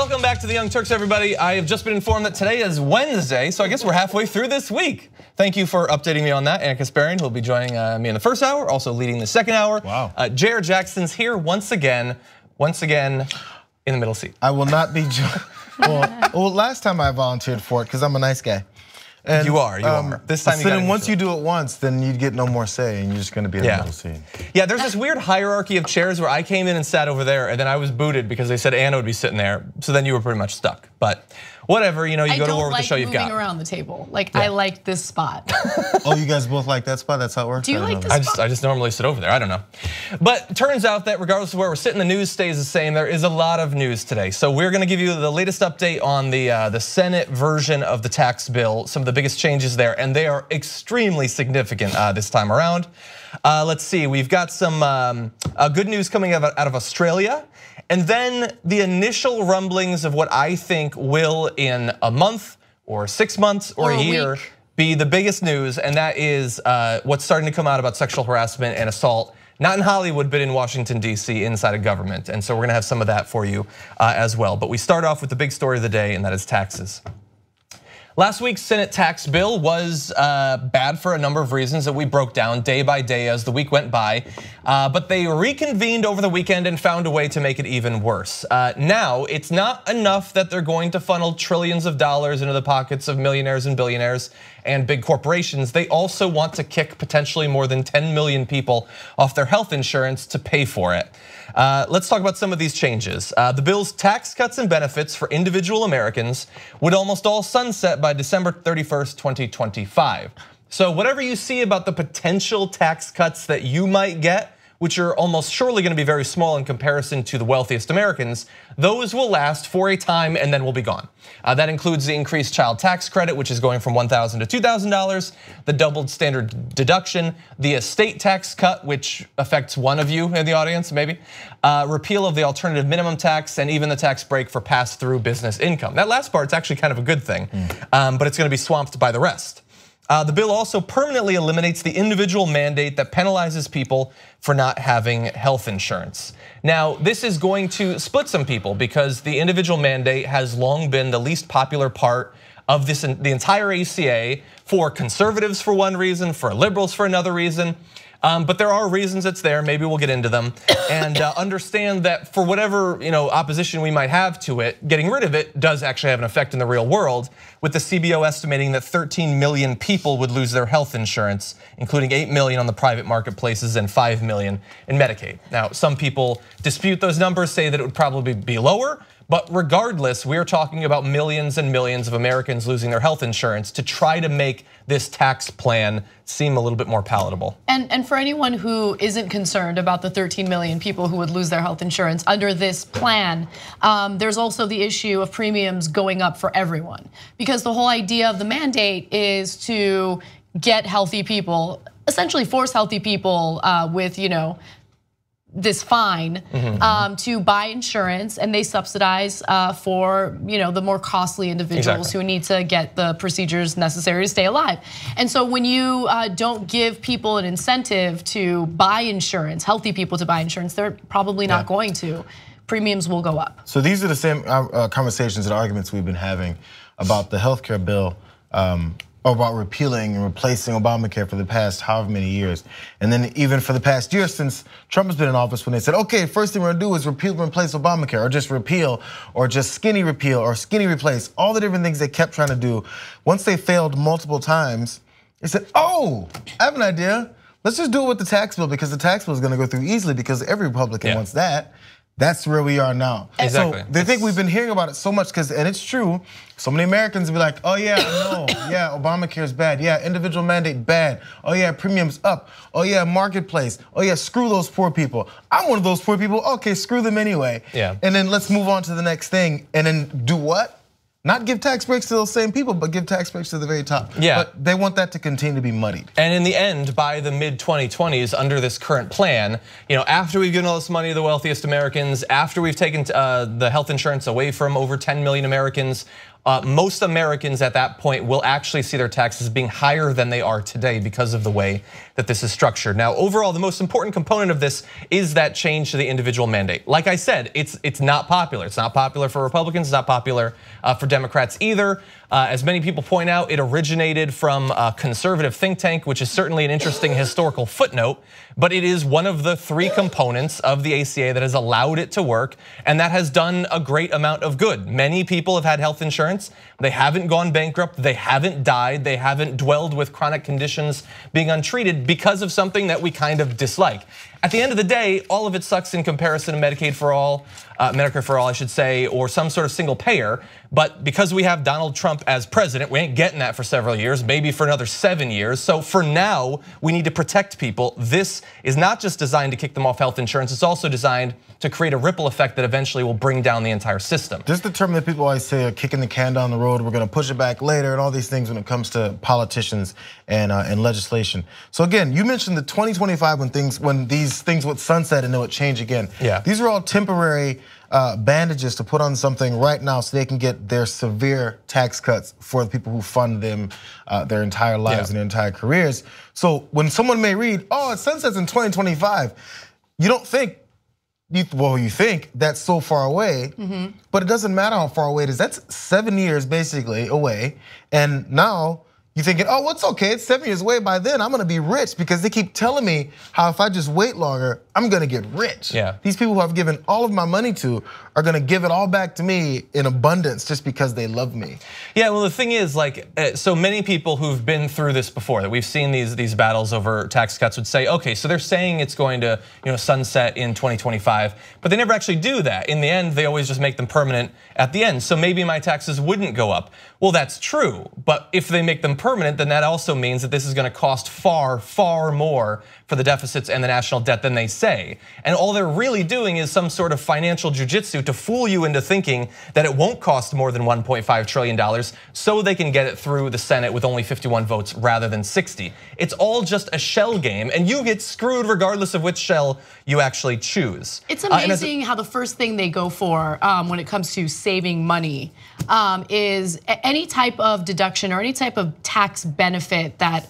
Welcome back to the Young Turks, everybody. I have just been informed that today is Wednesday, so I guess we're halfway through this week. Thank you for updating me on that. Anna Kasparian, who will be joining me in the first hour, also leading the second hour. Wow. J.R. Jackson's here once again in the middle seat. I will not be well, last time I volunteered for it because I'm a nice guy. And, you are. This time you got once you do it once, then you get no more say, and you're just going to be in the middle seat. Yeah, there's this weird hierarchy of chairs where I came in and sat over there, and then I was booted because they said Anna would be sitting there. So then you were pretty much stuck. But whatever, you go to war with the show you've got. I don't like moving around the table. I like this spot. Oh, you guys both like that spot? That's how it works? Do you like this spot? I just normally sit over there. I don't know. But it turns out that regardless of where we're sitting, the news stays the same. There is a lot of news today. So we're going to give you the latest update on the Senate version of the tax bill, some of the biggest changes there, and they are extremely significant this time around. Let's see, we've got some good news coming out of Australia. And then the initial rumblings of what I think will, in a month or 6 months or a year, be the biggest news, and that is what's starting to come out about sexual harassment and assault, not in Hollywood, but in Washington, D.C., inside of government. And so we're gonna have some of that for you as well. But we start off with the big story of the day, and that is taxes. Last week's Senate tax bill was bad for a number of reasons that we broke down day by day as the week went by, but they reconvened over the weekend and found a way to make it even worse. Now, it's not enough that they're going to funnel trillions of dollars into the pockets of millionaires and billionaires and big corporations. They also want to kick potentially more than 10 million people off their health insurance to pay for it. Let's talk about some of these changes. The bill's tax cuts and benefits for individual Americans would almost all sunset by December 31st, 2025. So whatever you see about the potential tax cuts that you might get, which are almost surely gonna be very small in comparison to the wealthiest Americans, those will last for a time and then will be gone. That includes the increased child tax credit, which is going from $1,000 to $2,000, the doubled standard deduction, the estate tax cut, which affects one of you in the audience, maybe, repeal of the alternative minimum tax, and even the tax break for pass-through business income. That last part's actually kind of a good thing, but it's gonna be swamped by the rest. The bill also permanently eliminates the individual mandate that penalizes people for not having health insurance. Now, this is going to split some people because the individual mandate has long been the least popular part of the entire ACA for conservatives for one reason, for liberals for another reason. But there are reasons it's there, maybe we'll get into them, and understand that for whatever opposition we might have to it, getting rid of it does actually have an effect in the real world, with the CBO estimating that 13 million people would lose their health insurance, including 8 million on the private marketplaces and 5 million in Medicaid. Now, some people dispute those numbers, say that it would probably be lower, but regardless, we're talking about millions and millions of Americans losing their health insurance to try to make this tax plan seem a little bit more palatable. And for anyone who isn't concerned about the 13 million people who would lose their health insurance under this plan, there's also the issue of premiums going up for everyone. Because the whole idea of the mandate is to get healthy people, essentially force healthy people with this fine to buy insurance, and they subsidize for the more costly individuals who need to get the procedures necessary to stay alive. And so when you don't give people an incentive to buy insurance, healthy people to buy insurance, they're probably not going to. Premiums will go up. So these are the same conversations and arguments we've been having about the healthcare bill, about repealing and replacing Obamacare for the past however many years. And then even for the past year since Trump has been in office, when they said, okay, first thing we're gonna do is repeal and replace Obamacare, or just repeal, or just skinny repeal, or skinny replace, all the different things they kept trying to do. Once they failed multiple times, they said, oh, I have an idea. Let's just do it with the tax bill, because the tax bill is gonna go through easily because every Republican wants that. That's where we are now. Exactly. So they think we've been hearing about it so much, and it's true. So many Americans will be like, oh yeah, no, yeah, Obamacare is bad. Yeah, individual mandate bad. Oh yeah, premiums up. Oh yeah, marketplace. Oh yeah, screw those poor people. I'm one of those poor people. Okay, screw them anyway. Yeah. And then let's move on to the next thing, and then do what? Not give tax breaks to those same people, but give tax breaks to the very top. Yeah. But they want that to continue to be muddied. And in the end, by the mid-2020s, under this current plan, after we've given all this money to the wealthiest Americans, after we've taken the health insurance away from over 10 million Americans, most Americans at that point will actually see their taxes being higher than they are today because of the way that this is structured. Now, overall, the most important component of this is that change to the individual mandate. Like I said, it's not popular. It's not popular for Republicans, it's not popular for Democrats either. As many people point out, it originated from a conservative think tank, which is certainly an interesting historical footnote, but it is one of the 3 components of the ACA that has allowed it to work, and that has done a great amount of good. Many people have had health insurance. They haven't gone bankrupt, they haven't died, they haven't dwelled with chronic conditions being untreated because of something that we kind of dislike. At the end of the day, all of it sucks in comparison to Medicaid for all, Medicare for all, I should say, or some sort of single payer. But because we have Donald Trump as president, we ain't getting that for several years, maybe for another 7 years. So for now, we need to protect people. This is not just designed to kick them off health insurance, it's also designed to create a ripple effect that eventually will bring down the entire system. This is the term that people always say, kicking the can down the road, we're gonna push it back later, and all these things when it comes to politicians and legislation. So again, you mentioned the 2025 when these things would sunset and it would change again. Yeah. These are all temporary bandages to put on something right now so they can get their severe tax cuts for the people who fund them their entire lives and their entire careers. So when someone may read, oh, it sunsets in 2025, you don't think, you think that's so far away, but it doesn't matter how far away it is. That's 7 years basically away, and now you're thinking, oh, well, it's okay, it's 7 years away. By then, I'm gonna be rich because they keep telling me how if I just wait longer, I'm gonna get rich. Yeah. These people who I've given all of my money to are gonna give it all back to me in abundance just because they love me. Yeah, well, the thing is, like, so many people who've been through this before, that we've seen these battles over tax cuts would say, okay, so they're saying it's going to sunset in 2025, but they never actually do that. In the end, they always just make them permanent at the end. So maybe my taxes wouldn't go up. Well, that's true, but if they make them permanent, then that also means that this is gonna cost far, far more for the deficits and the national debt than they say. And all they're really doing is some sort of financial jujitsu to fool you into thinking that it won't cost more than $1.5 trillion so they can get it through the Senate with only 51 votes rather than 60. It's all just a shell game, and you get screwed regardless of which shell you actually choose. It's amazing how the first thing they go for when it comes to saving money is any type of deduction or any type of tax benefit that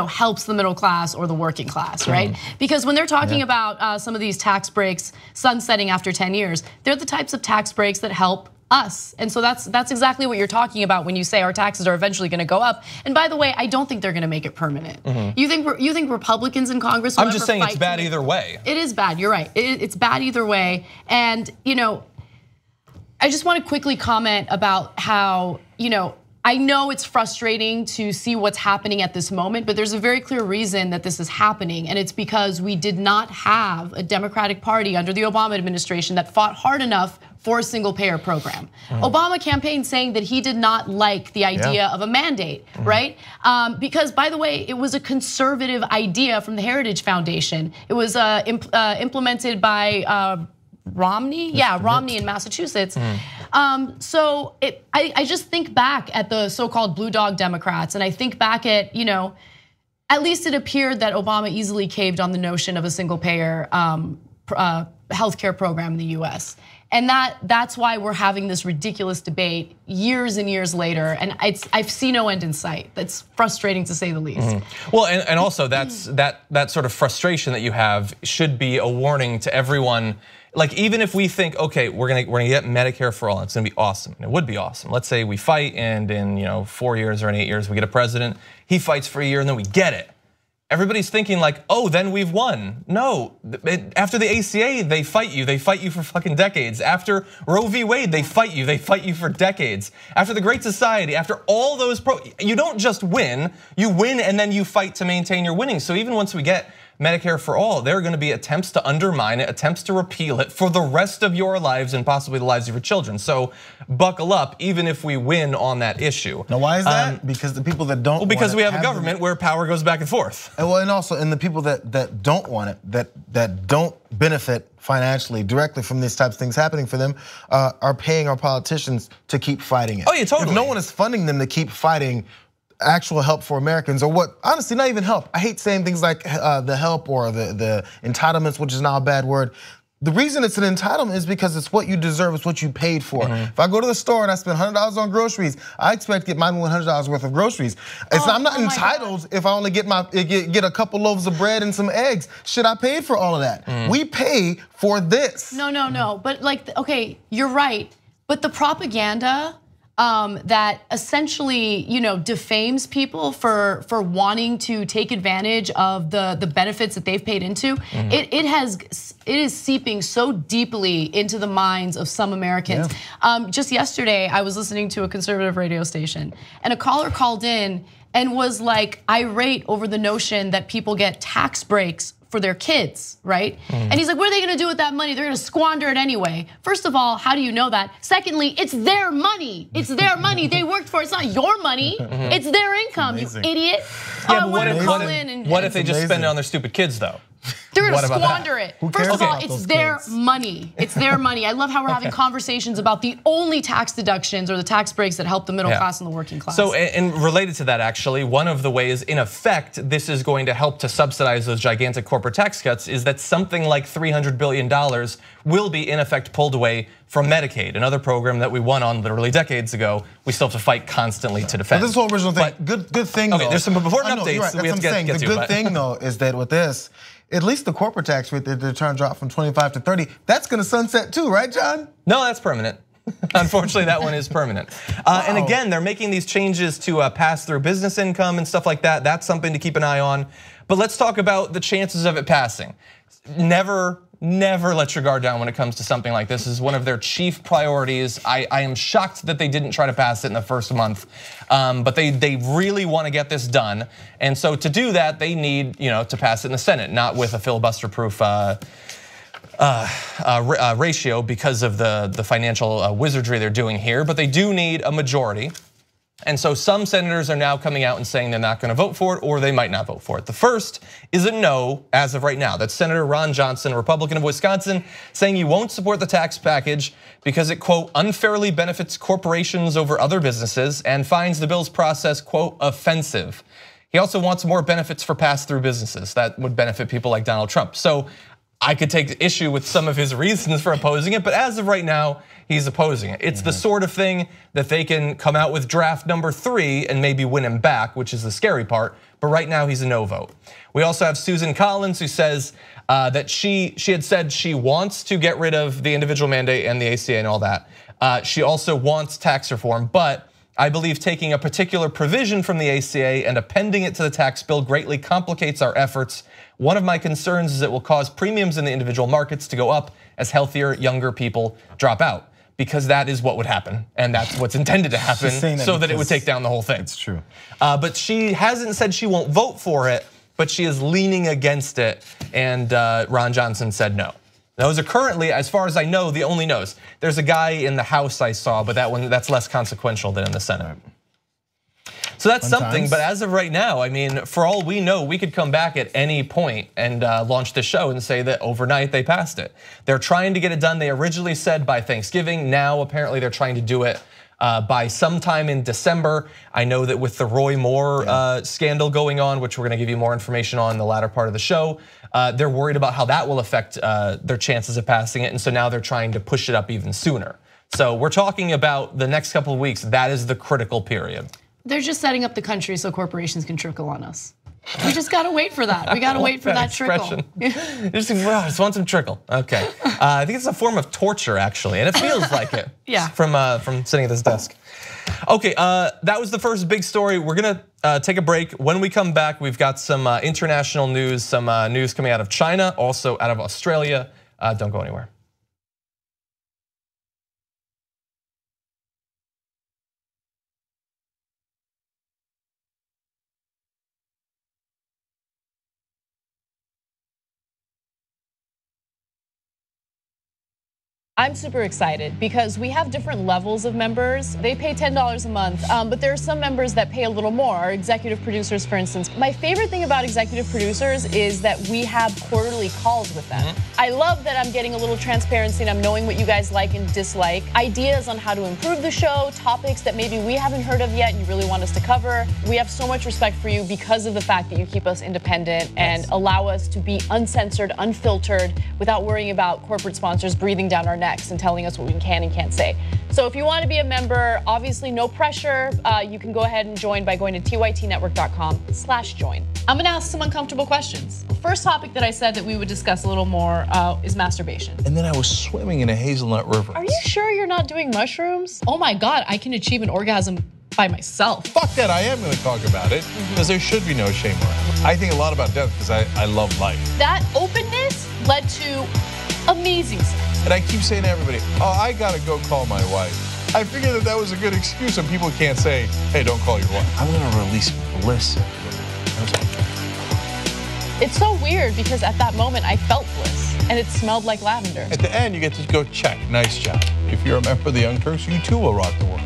helps the middle class or the working class, right? Because when they're talking about some of these tax breaks sunsetting after 10 years, they're the types of tax breaks that help us. And so that's exactly what you're talking about when you say our taxes are eventually gonna go up. And by the way, I don't think they're gonna make it permanent. You think Republicans in Congress will I'm just saying it's bad either way. It is bad, you're right. It's bad either way. And I just want to quickly comment about how, I know it's frustrating to see what's happening at this moment, but there's a very clear reason that this is happening, and it's because we did not have a Democratic Party under the Obama administration that fought hard enough for a single payer program. Obama campaigned saying that he did not like the idea of a mandate, right? Because by the way, it was a conservative idea from the Heritage Foundation. It was implemented by Romney? Yeah, Romney in Massachusetts. So I just think back at the so-called blue dog Democrats, and I think back at, at least it appeared that Obama easily caved on the notion of a single payer healthcare program in the US. And that's why we're having this ridiculous debate years and years later, and I see no end in sight. That's frustrating to say the least. Well, and also that sort of frustration that you have should be a warning to everyone. Like, even if we think, okay, we're gonna get Medicare for all, it's gonna be awesome, and it would be awesome. Let's say we fight, and in 4 years or in 8 years we get a president. He fights for a year, and then we get it. Everybody's thinking like, oh, then we've won. No, after the ACA, they fight you for fucking decades. After Roe v. Wade, they fight you for decades. After the Great Society, after all those you don't just win, you win and then you fight to maintain your winning. So even once we get Medicare for all, there are gonna be attempts to undermine it, attempts to repeal it for the rest of your lives and possibly the lives of your children. So buckle up, even if we win on that issue. Now why is that? Because the people that don't because we have a government where power goes back and forth. And also, the people that don't want it, that don't benefit financially directly from these types of things happening for them, are paying our politicians to keep fighting it. Oh yeah, totally. If no one is funding them to keep fighting actual help for Americans, or what, honestly, not even help. I hate saying things like the help or the entitlements, which is now a bad word. The reason it's an entitlement is because it's what you deserve, it's what you paid for. If I go to the store and I spend $100 on groceries, I expect to get my $100 worth of groceries. I'm not entitled if I only get a couple loaves of bread and some eggs. Shit, I paid for all of that. We pay for this. No. But like, okay, you're right. But the propaganda that essentially, defames people for wanting to take advantage of the benefits that they've paid into. It is seeping so deeply into the minds of some Americans. Just yesterday, I was listening to a conservative radio station, and a caller called in and was like irate over the notion that people get tax breaks for their kids, right? And he's like, what are they gonna do with that money? They're gonna squander it anyway. First of all, how do you know that? Secondly, it's their money. It's their money. They worked for it. It's not your money. It's their income, you idiot. Yeah, what if they just spend it on their stupid kids though? They're gonna squander it. First of all, it's their money. It's their money. I love how we're having conversations about the only tax deductions or the tax breaks that help the middle class and the working class. So, and related to that actually, one of the ways in effect this is going to help to subsidize those gigantic corporate tax cuts is that something like $300 billion will be in effect pulled away from Medicaid, another program that we won on literally decades ago. We still have to fight constantly to defend. But this whole original thing, good thing though. Okay, there's some important updates right, that we have to get to. The good thing though is that with this, at least the corporate tax rate that they're trying to drop from 25 to 30, that's gonna sunset too, right, John? No, that's permanent. Unfortunately, that one is permanent. And again, they're making these changes to pass through business income and stuff like that. That's something to keep an eye on. But let's talk about the chances of it passing. Never let your guard down when it comes to something like this. This is one of their chief priorities. I am shocked that they didn't try to pass it in the first month, but they really want to get this done. And so to do that, they need to pass it in the Senate, not with a filibuster-proof ratio because of the financial wizardry they're doing here. But they do need a majority. And so some senators are now coming out and saying they're not gonna vote for it or they might not vote for it. The first is a no as of right now. That's Senator Ron Johnson, a Republican of Wisconsin, saying he won't support the tax package because it, quote, unfairly benefits corporations over other businesses and finds the bill's process, quote, offensive. He also wants more benefits for pass-through businesses. That would benefit people like Donald Trump. So I could take issue with some of his reasons for opposing it, but as of right now, he's opposing it. It's the sort of thing that they can come out with draft number 3 and maybe win him back, which is the scary part, but right now he's a no vote. We also have Susan Collins who says that she had said she wants to get rid of the individual mandate and the ACA and all that. She also wants tax reform, but I believe taking a particular provision from the ACA and appending it to the tax bill greatly complicates our efforts. One of my concerns is it will cause premiums in the individual markets to go up as healthier, younger people drop out, because that is what would happen, and that's what's intended to happen, so that it would take down the whole thing. It's true. But she hasn't said she won't vote for it, but she is leaning against it, and Ron Johnson said no. Those are currently, as far as I know, the only no's. There's a guy in the House I saw, but that's less consequential than in the Senate. So that's something, but as of right now, I mean, for all we know, we could come back at any point and launch the show and say that overnight they passed it. They're trying to get it done. They originally said by Thanksgiving. Now apparently they're trying to do it by sometime in December. I know that with the Roy Moore scandal going on, which we're gonna give you more information on in the latter part of the show, they're worried about how that will affect their chances of passing it. And so now they're trying to push it up even sooner. So we're talking about the next couple of weeks. That is the critical period. They're just setting up the country so corporations can trickle on us. We just gotta wait for that. We gotta wait for that trickle. Just want some trickle. Okay, I think it's a form of torture actually, and it feels like it. Yeah. From sitting at this desk. Okay, that was the first big story. We're gonna take a break. When we come back, we've got some international news, some news coming out of China, also out of Australia. Don't go anywhere. I'm super excited because we have different levels of members. They pay $10 a month, but there are some members that pay a little more. Our executive producers, for instance. My favorite thing about executive producers is that we have quarterly calls with them. I love that I'm getting a little transparency and I'm knowing what you guys like and dislike, ideas on how to improve the show, topics that maybe we haven't heard of yet and you really want us to cover. We have so much respect for you because of the fact that you keep us independent and allow us to be uncensored, unfiltered, without worrying about corporate sponsors breathing down our necks and telling us what we can and can't say. So if you want to be a member, obviously no pressure. You can go ahead and join by going to tytnetwork.com/join. I'm gonna ask some uncomfortable questions. The first topic that I said that we would discuss a little more is masturbation. And then I was swimming in a hazelnut river. Are you sure you're not doing mushrooms? Oh my God, I can achieve an orgasm by myself. Fuck that, I am gonna talk about it, because there should be no shame around. I think a lot about death because I love life. That openness led to amazing sex. And I keep saying to everybody, oh, I gotta go call my wife. I figured that was a good excuse and people can't say, hey, don't call your wife. I'm gonna release bliss. It's so weird because at that moment I felt bliss and it smelled like lavender. At the end, you get to go check, nice job. If you're a member of the Young Turks, you too will rock the world.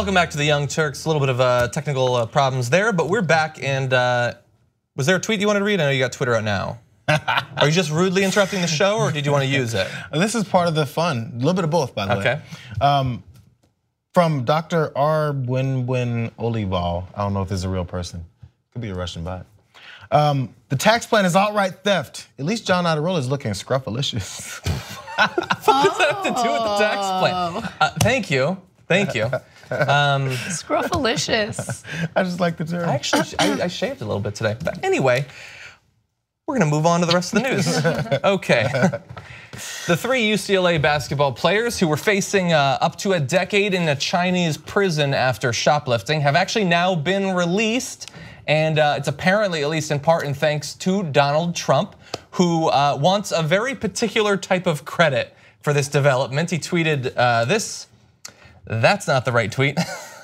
Welcome back to the Young Turks. A little bit of technical problems there, but we're back. And was there a tweet you wanted to read? I know you got Twitter out now. Are you just rudely interrupting the show, or did you want to use it? This is part of the fun. A little bit of both, by the way. Okay. From Dr. R. Winwin Olival. I don't know if this is a real person. Could be a Russian bot. The tax plan is outright theft. At least John Iadarola is looking scruffalicious. What does that have to do with the tax plan? Thank you. Thank you. Scruffalicious. I just like the term. I shaved a little bit today. But anyway, we're gonna move on to the rest of the news. Okay. The 3 UCLA basketball players who were facing up to a decade in a Chinese prison after shoplifting have actually now been released. And it's apparently, at least in part, and thanks to Donald Trump, who wants a very particular type of credit for this development. He tweeted this. That's not the right tweet.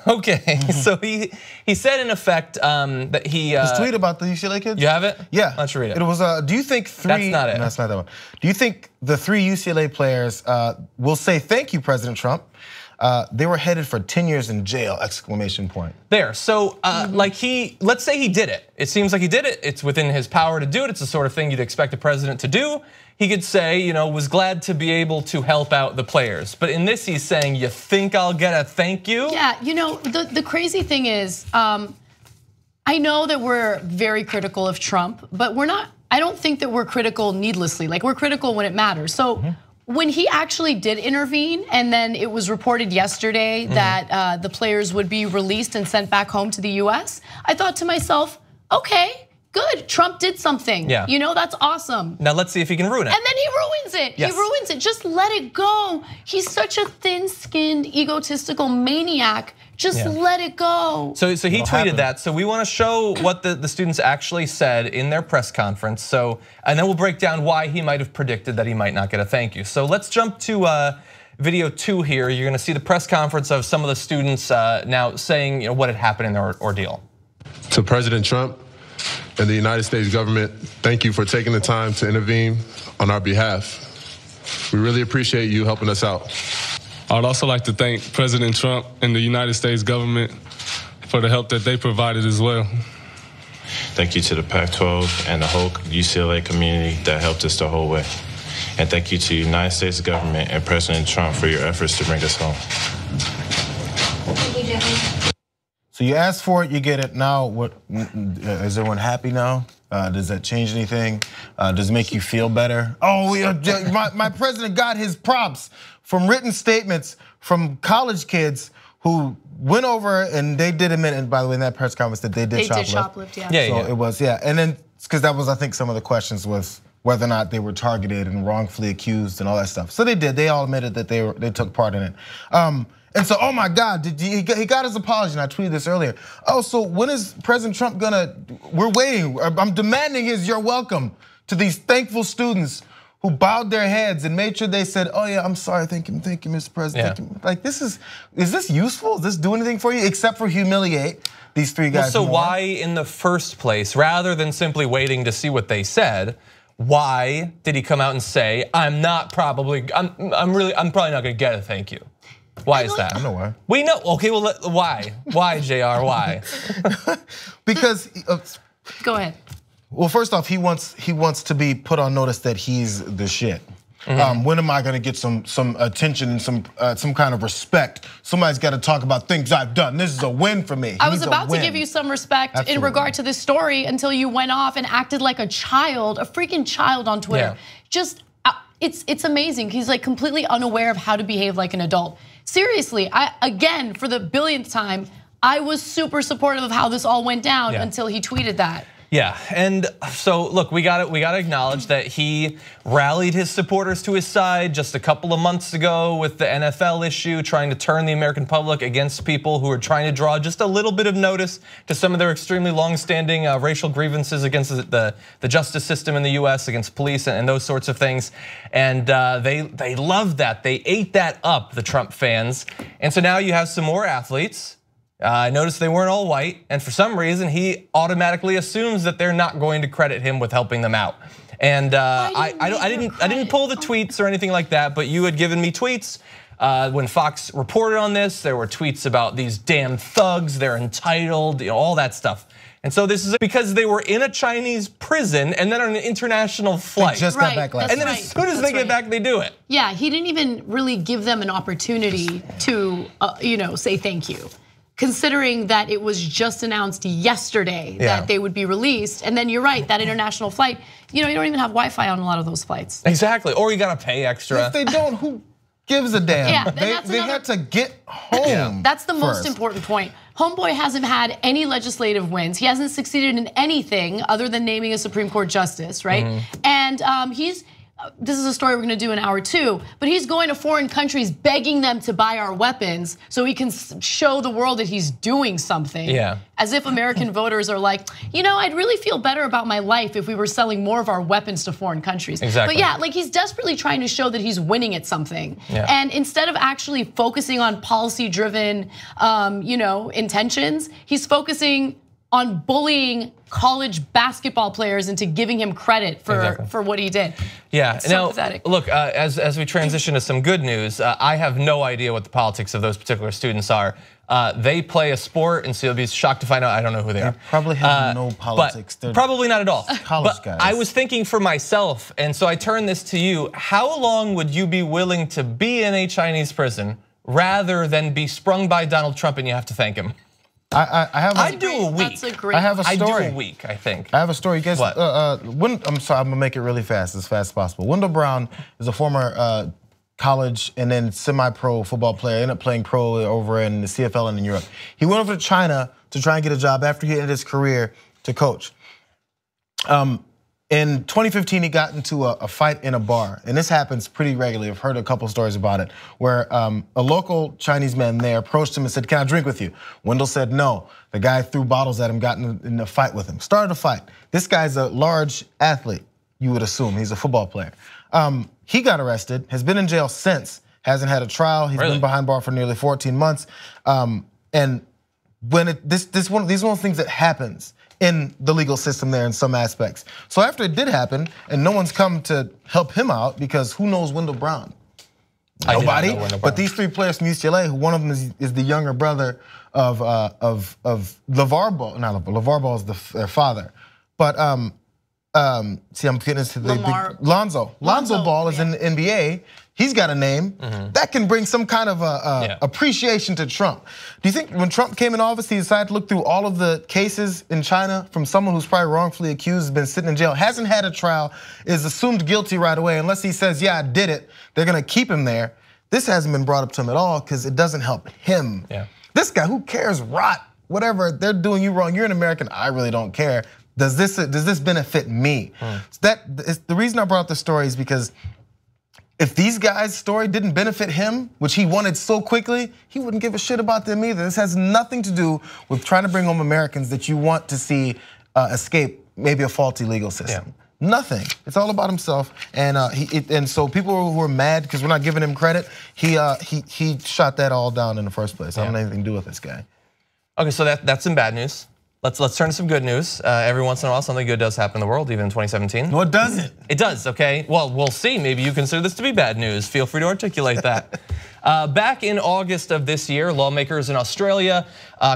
Okay, so he said in effect that he his tweet about the UCLA kids. You have it? Yeah. Why don't you read it? It was. Do you think 3? That's not it. No, that's not that one. Do you think the 3 UCLA players will say thank you, President Trump? They were headed for 10 years in jail! Exclamation point. There. So like let's say he did it. It seems like he did it. It's within his power to do it. It's the sort of thing you'd expect a president to do. He could say, was glad to be able to help out the players. But in this, he's saying, you think I'll get a thank you? Yeah, the crazy thing is, I know that we're very critical of Trump, but I don't think that we're critical needlessly. Like, we're critical when it matters. So when he actually did intervene, and then it was reported yesterday that the players would be released and sent back home to the US, I thought to myself, okay, good, Trump did something. Yeah. That's awesome. Now let's see if he can ruin it. And then he ruins it. Yes. He ruins it. Just let it go. He's such a thin-skinned, egotistical maniac. Just let it go. So he tweeted that. So we want to show what the students actually said in their press conference. And then we'll break down why he might have predicted that he might not get a thank you. So let's jump to video 2 here. You're going to see the press conference of some of the students now saying what had happened in their ordeal. To President Trump and the United States government, thank you for taking the time to intervene on our behalf. We really appreciate you helping us out. I would also like to thank President Trump and the United States government for the help that they provided as well. Thank you to the Pac-12 and the whole UCLA community that helped us the whole way. And thank you to the United States government and President Trump for your efforts to bring us home. Thank you, Jeffrey. So you asked for it, you get it. Now, what is everyone happy now? Does that change anything? Does it make you feel better? Oh, my president got his props from written statements from college kids who went over and they did admit, and by the way, in that press conference that they did shoplift. Yeah. So it was, and then because that was, I think, some of the questions was whether or not they were targeted and wrongfully accused and all that stuff. So they did. They all admitted that they took part in it. And so, oh my God, he got his apology, and I tweeted this earlier. Oh, so when is President Trump gonna, we're waiting. I'm demanding his you're welcome to these thankful students who bowed their heads and made sure they said, oh yeah, I'm sorry, thank you, Mr. President. Yeah. Like is this useful? Does this do anything for you except for humiliate these 3 guys? So why in the first place, rather than simply waiting to see what they said, why did he come out and say, I'm probably not gonna get a thank you? Why is that? I know why. We know, okay, well, why? Why, JR, why? Because, Go ahead. well, first off, he wants to be put on notice that he's the shit. When am I gonna get some attention and some kind of respect? Somebody's gotta talk about things I've done. This is a win for me. I was about to give you some respect in regard to this story until you went off and acted like a child, a freaking child on Twitter. Yeah. Just, it's amazing. He's like completely unaware of how to behave like an adult. Seriously, again, for the billionth time, I was super supportive of how this all went down until he tweeted that. Yeah, and so look, we got to acknowledge that he rallied his supporters to his side just a couple of months ago with the NFL issue, trying to turn the American public against people who are trying to draw just a little bit of notice to some of their extremely long-standing racial grievances against the justice system in the US, against police and those sorts of things. And they loved that. They ate that up, the Trump fans. And so now you have some more athletes. I noticed they weren't all white, and for some reason he automatically assumes that they're not going to credit him with helping them out. And I didn't pull the tweets or anything like that, but you had given me tweets When Fox reported on this, there were tweets about these damn thugs, they're entitled, all that stuff. And so this is because they were in a Chinese prison and then on an international flight. They just got back last night. And then as soon as they get back, they do it. Yeah, he didn't even really give them an opportunity to say thank you. Considering that it was just announced yesterday that they would be released. And then you're right, that international flight, you don't even have Wi-Fi on a lot of those flights. Exactly, or you gotta pay extra. If they don't, who gives a damn? Yeah, they had to get home. That's the most important point. Homeboy hasn't had any legislative wins. He hasn't succeeded in anything other than naming a Supreme Court justice, right? And this is a story we're gonna do in hour 2, but he's going to foreign countries begging them to buy our weapons so he can show the world that he's doing something. Yeah. As if American voters are like, I'd really feel better about my life if we were selling more of our weapons to foreign countries. Exactly. But yeah, like he's desperately trying to show that he's winning at something. Yeah. And instead of actually focusing on policy-driven, intentions, he's focusing on bullying college basketball players into giving him credit for what he did. Yeah, it's now so pathetic. Look, as we transition to some good news, I have no idea what the politics of those particular students are. They play a sport, and so you'll be shocked to find out I don't know who they are. Probably have no politics. But probably not at all. College guys. I was thinking for myself, and so I turn this to you. How long would you be willing to be in a Chinese prison rather than be sprung by Donald Trump and you have to thank him? I'd do a week. That's a great. I have a story. I do a week, I think. I have a story. You guys, What? I'm sorry, I'm gonna make it really fast, as fast as possible. Wendell Brown is a former college and then semi-pro football player. Ended up playing pro over in the CFL and in Europe. He went over to China to try and get a job after he ended his career to coach. In 2015, he got into a fight in a bar, and this happens pretty regularly. I've heard a couple stories about it, where a local Chinese man there approached him and said, "Can I drink with you?" Wendell said no. The guy threw bottles at him, got in a fight with him, started a fight. This guy's a large athlete, you would assume. He's a football player. He got arrested, has been in jail since, hasn't had a trial. He's been behind bar for nearly 14 months. And when these are one of the things that happens in the legal system there in some aspects. So after it did happen, and no one's come to help him out, because who knows Wendell Brown? Nobody. But these 3 players from UCLA, who one of them is the younger brother of LeVar Ball. Not LeVar Ball is their father. But see, I'm getting into the Lonzo Ball is in the NBA. He's got a name that can bring some kind of appreciation to Trump. Do you think when Trump came in office, he decided to look through all of the cases in China from someone who's probably wrongfully accused, has been sitting in jail, hasn't had a trial, is assumed guilty right away, unless he says, yeah, I did it, they're gonna keep him there. This hasn't been brought up to him at all because it doesn't help him. Yeah. This guy, who cares, rot, whatever, they're doing you wrong, you're an American, I really don't care. Does this benefit me? So that is the reason I brought up the story is because if these guys' story didn't benefit him, which he wanted so quickly, he wouldn't give a shit about them either. This has nothing to do with trying to bring home Americans that you want to see escape maybe a faulty legal system. Nothing. It's all about himself, and so people who are mad because we're not giving him credit, he shot that all down in the first place. I don't have anything to do with this guy. Okay, so that's some bad news. Let's turn to some good news. Every once in a while, something good does happen in the world, even in 2017. No, it doesn't. It does, okay? Well, we'll see. Maybe you consider this to be bad news. Feel free to articulate that. Back in August of this year, lawmakers in Australia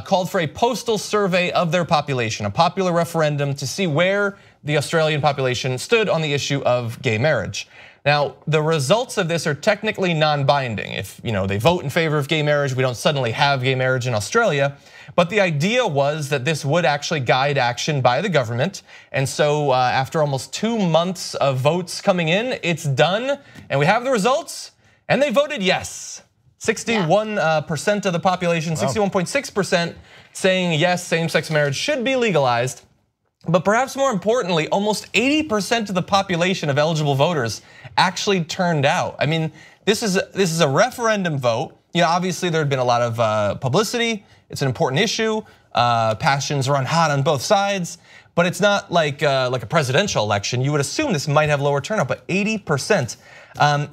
called for a postal survey of their population, a popular referendum to see where the Australian population stood on the issue of gay marriage. Now, the results of this are technically non-binding. If they vote in favor of gay marriage, we don't suddenly have gay marriage in Australia. But the idea was that this would actually guide action by the government. And so after almost 2 months of votes coming in, it's done. And we have the results, and they voted yes. 61% of the population, 61.6% saying yes, same-sex marriage should be legalized. But perhaps more importantly, almost 80% of the population of eligible voters actually turned out. I mean, this is a referendum vote. Obviously there had been a lot of publicity. It's an important issue. Passions run hot on both sides, but it's not like a presidential election. You would assume this might have lower turnout, but 80%.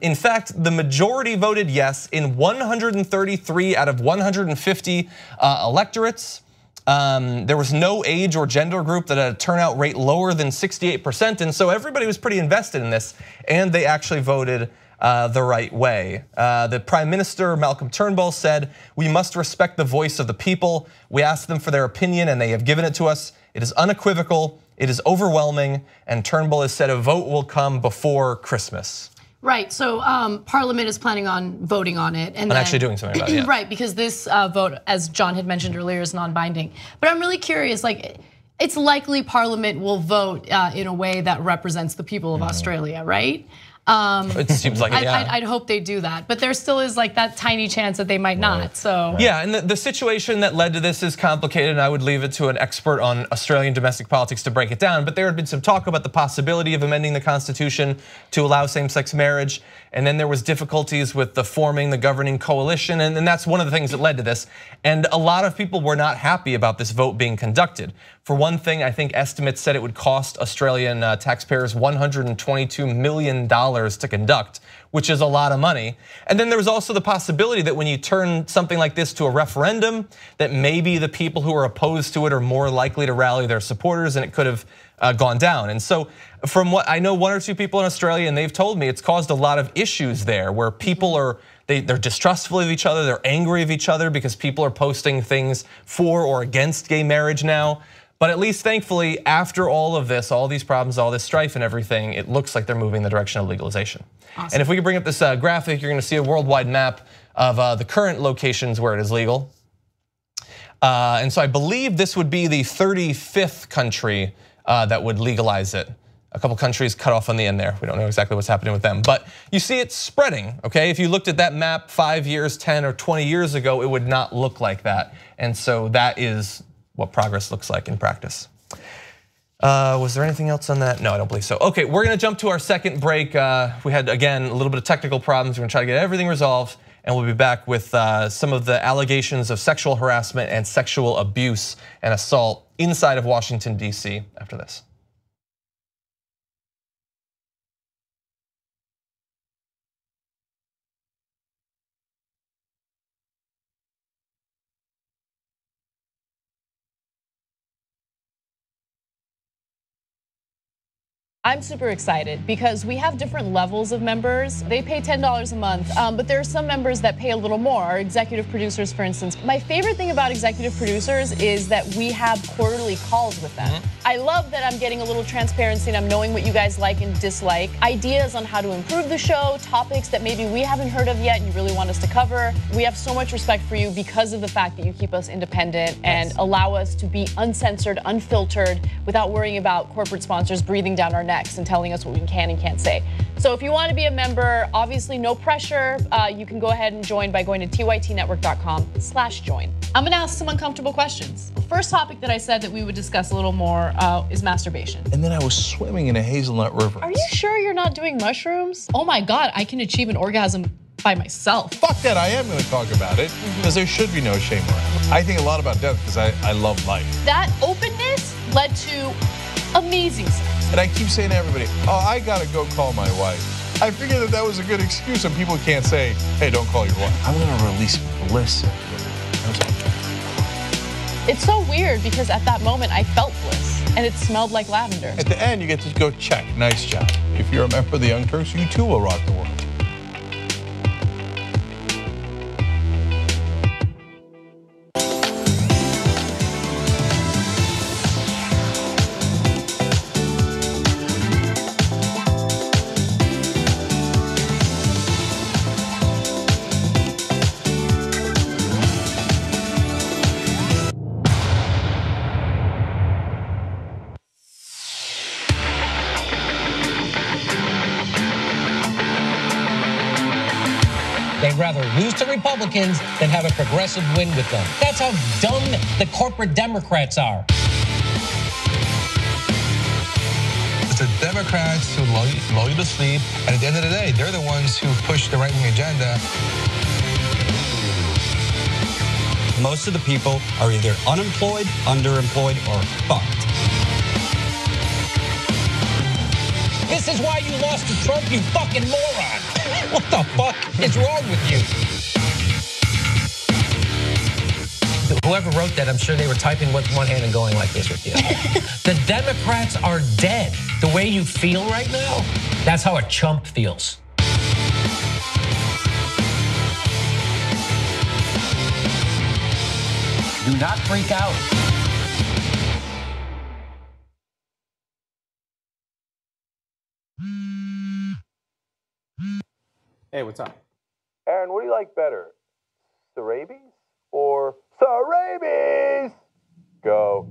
In fact, the majority voted yes in 133 out of 150 electorates. There was no age or gender group that had a turnout rate lower than 68%, and so everybody was pretty invested in this, and they actually voted the right way. The Prime Minister, Malcolm Turnbull, said, "We must respect the voice of the people. We asked them for their opinion and they have given it to us. It is unequivocal, it is overwhelming," and Turnbull has said a vote will come before Christmas. Right, so Parliament is planning on voting on it. And actually doing something about it, yeah. Right, because this vote, as John had mentioned earlier, is non-binding. But I'm really curious, like, it's likely Parliament will vote in a way that represents the people of Australia, right? It seems like it, yeah. I'd hope they do that, but there still is like that tiny chance that they might not. So yeah, and the situation that led to this is complicated, and I would leave it to an expert on Australian domestic politics to break it down. But there had been some talk about the possibility of amending the Constitution to allow same-sex marriage, and then there was difficulties with the forming the governing coalition, and that's one of the things that led to this. And a lot of people were not happy about this vote being conducted. For one thing, I think estimates said it would cost Australian taxpayers $122 million to conduct, which is a lot of money. And then there was also the possibility that when you turn something like this to a referendum, that maybe the people who are opposed to it are more likely to rally their supporters, and it could have gone down. And so from what I know, one or two people in Australia, and they've told me it's caused a lot of issues there where people are, they're distrustful of each other, they're angry of each other because people are posting things for or against gay marriage now. But at least thankfully, after all of this, all these problems, all this strife and everything, it looks like they're moving in the direction of legalization. Awesome. And if we could bring up this graphic, you're gonna see a worldwide map of the current locations where it is legal. And so I believe this would be the 35th country that would legalize it. A couple countries cut off on the end there. We don't know exactly what's happening with them, but you see it spreading, okay? If you looked at that map 5 years, 10 or 20 years ago, it would not look like that. And so that is what progress looks like in practice. Was there anything else on that? No, I don't believe so. Okay, we're gonna jump to our second break. We had, again, a little bit of technical problems. We're gonna try to get everything resolved, and we'll be back with some of the allegations of sexual harassment and sexual abuse and assault inside of Washington, D.C. after this. I'm super excited because we have different levels of members. They pay $10 a month, but there are some members that pay a little more. Our executive producers, for instance. My favorite thing about executive producers is that we have quarterly calls with them. I love that I'm getting a little transparency and I'm knowing what you guys like and dislike. Ideas on how to improve the show, topics that maybe we haven't heard of yet and you really want us to cover. We have so much respect for you because of the fact that you keep us independent and allow us to be uncensored, unfiltered, without worrying about corporate sponsors breathing down our necks and telling us what we can and can't say. So if you want to be a member, obviously no pressure. You can go ahead and join by going to tytnetwork.com/join. I'm gonna ask some uncomfortable questions. The first topic that I said that we would discuss a little more is masturbation. And then I was swimming in a hazelnut river. Are you sure you're not doing mushrooms? Oh my God, I can achieve an orgasm by myself. Fuck that, I am gonna talk about it because there should be no shame around it. I think a lot about death because I love life. That openness led to amazing sex. And I keep saying to everybody, oh, I gotta go call my wife. I figured that was a good excuse and people can't say, hey, don't call your wife. I'm gonna release bliss. It's so weird because at that moment I felt bliss and it smelled like lavender. At the end, you get to go check, nice job. If you're a member of the Young Turks, you too will rock the world. They'd rather lose to Republicans than have a progressive win with them. That's how dumb the corporate Democrats are. It's the Democrats who lull you to sleep, and at the end of the day, they're the ones who push the right-wing agenda. Most of the people are either unemployed, underemployed, or fucked. This is why you lost to Trump, you fucking moron. What the fuck is wrong with you? Whoever wrote that, I'm sure they were typing with one hand and going like this with you. The Democrats are dead. The way you feel right now, that's how a chump feels. Do not freak out. Hey, what's up? Aaron, what do you like better? The rabies or the rabies? Go.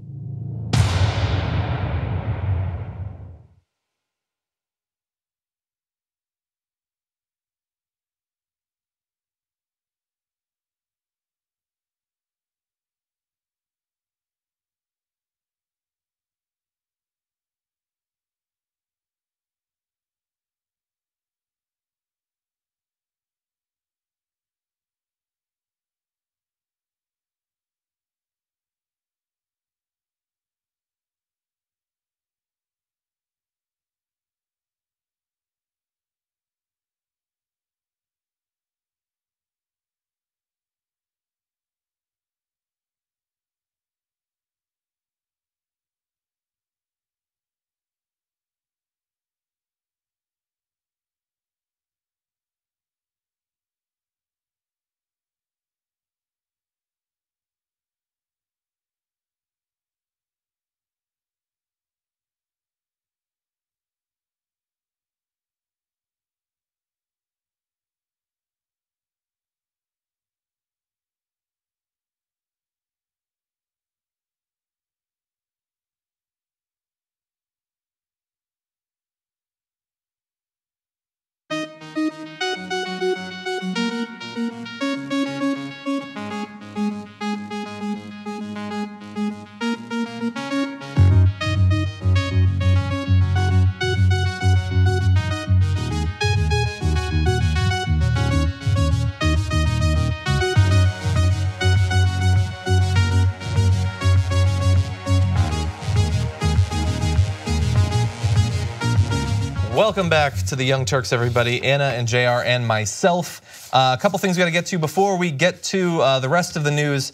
Welcome back to the Young Turks, everybody. Anna and JR and myself. A couple things we got to get to before we get to the rest of the news.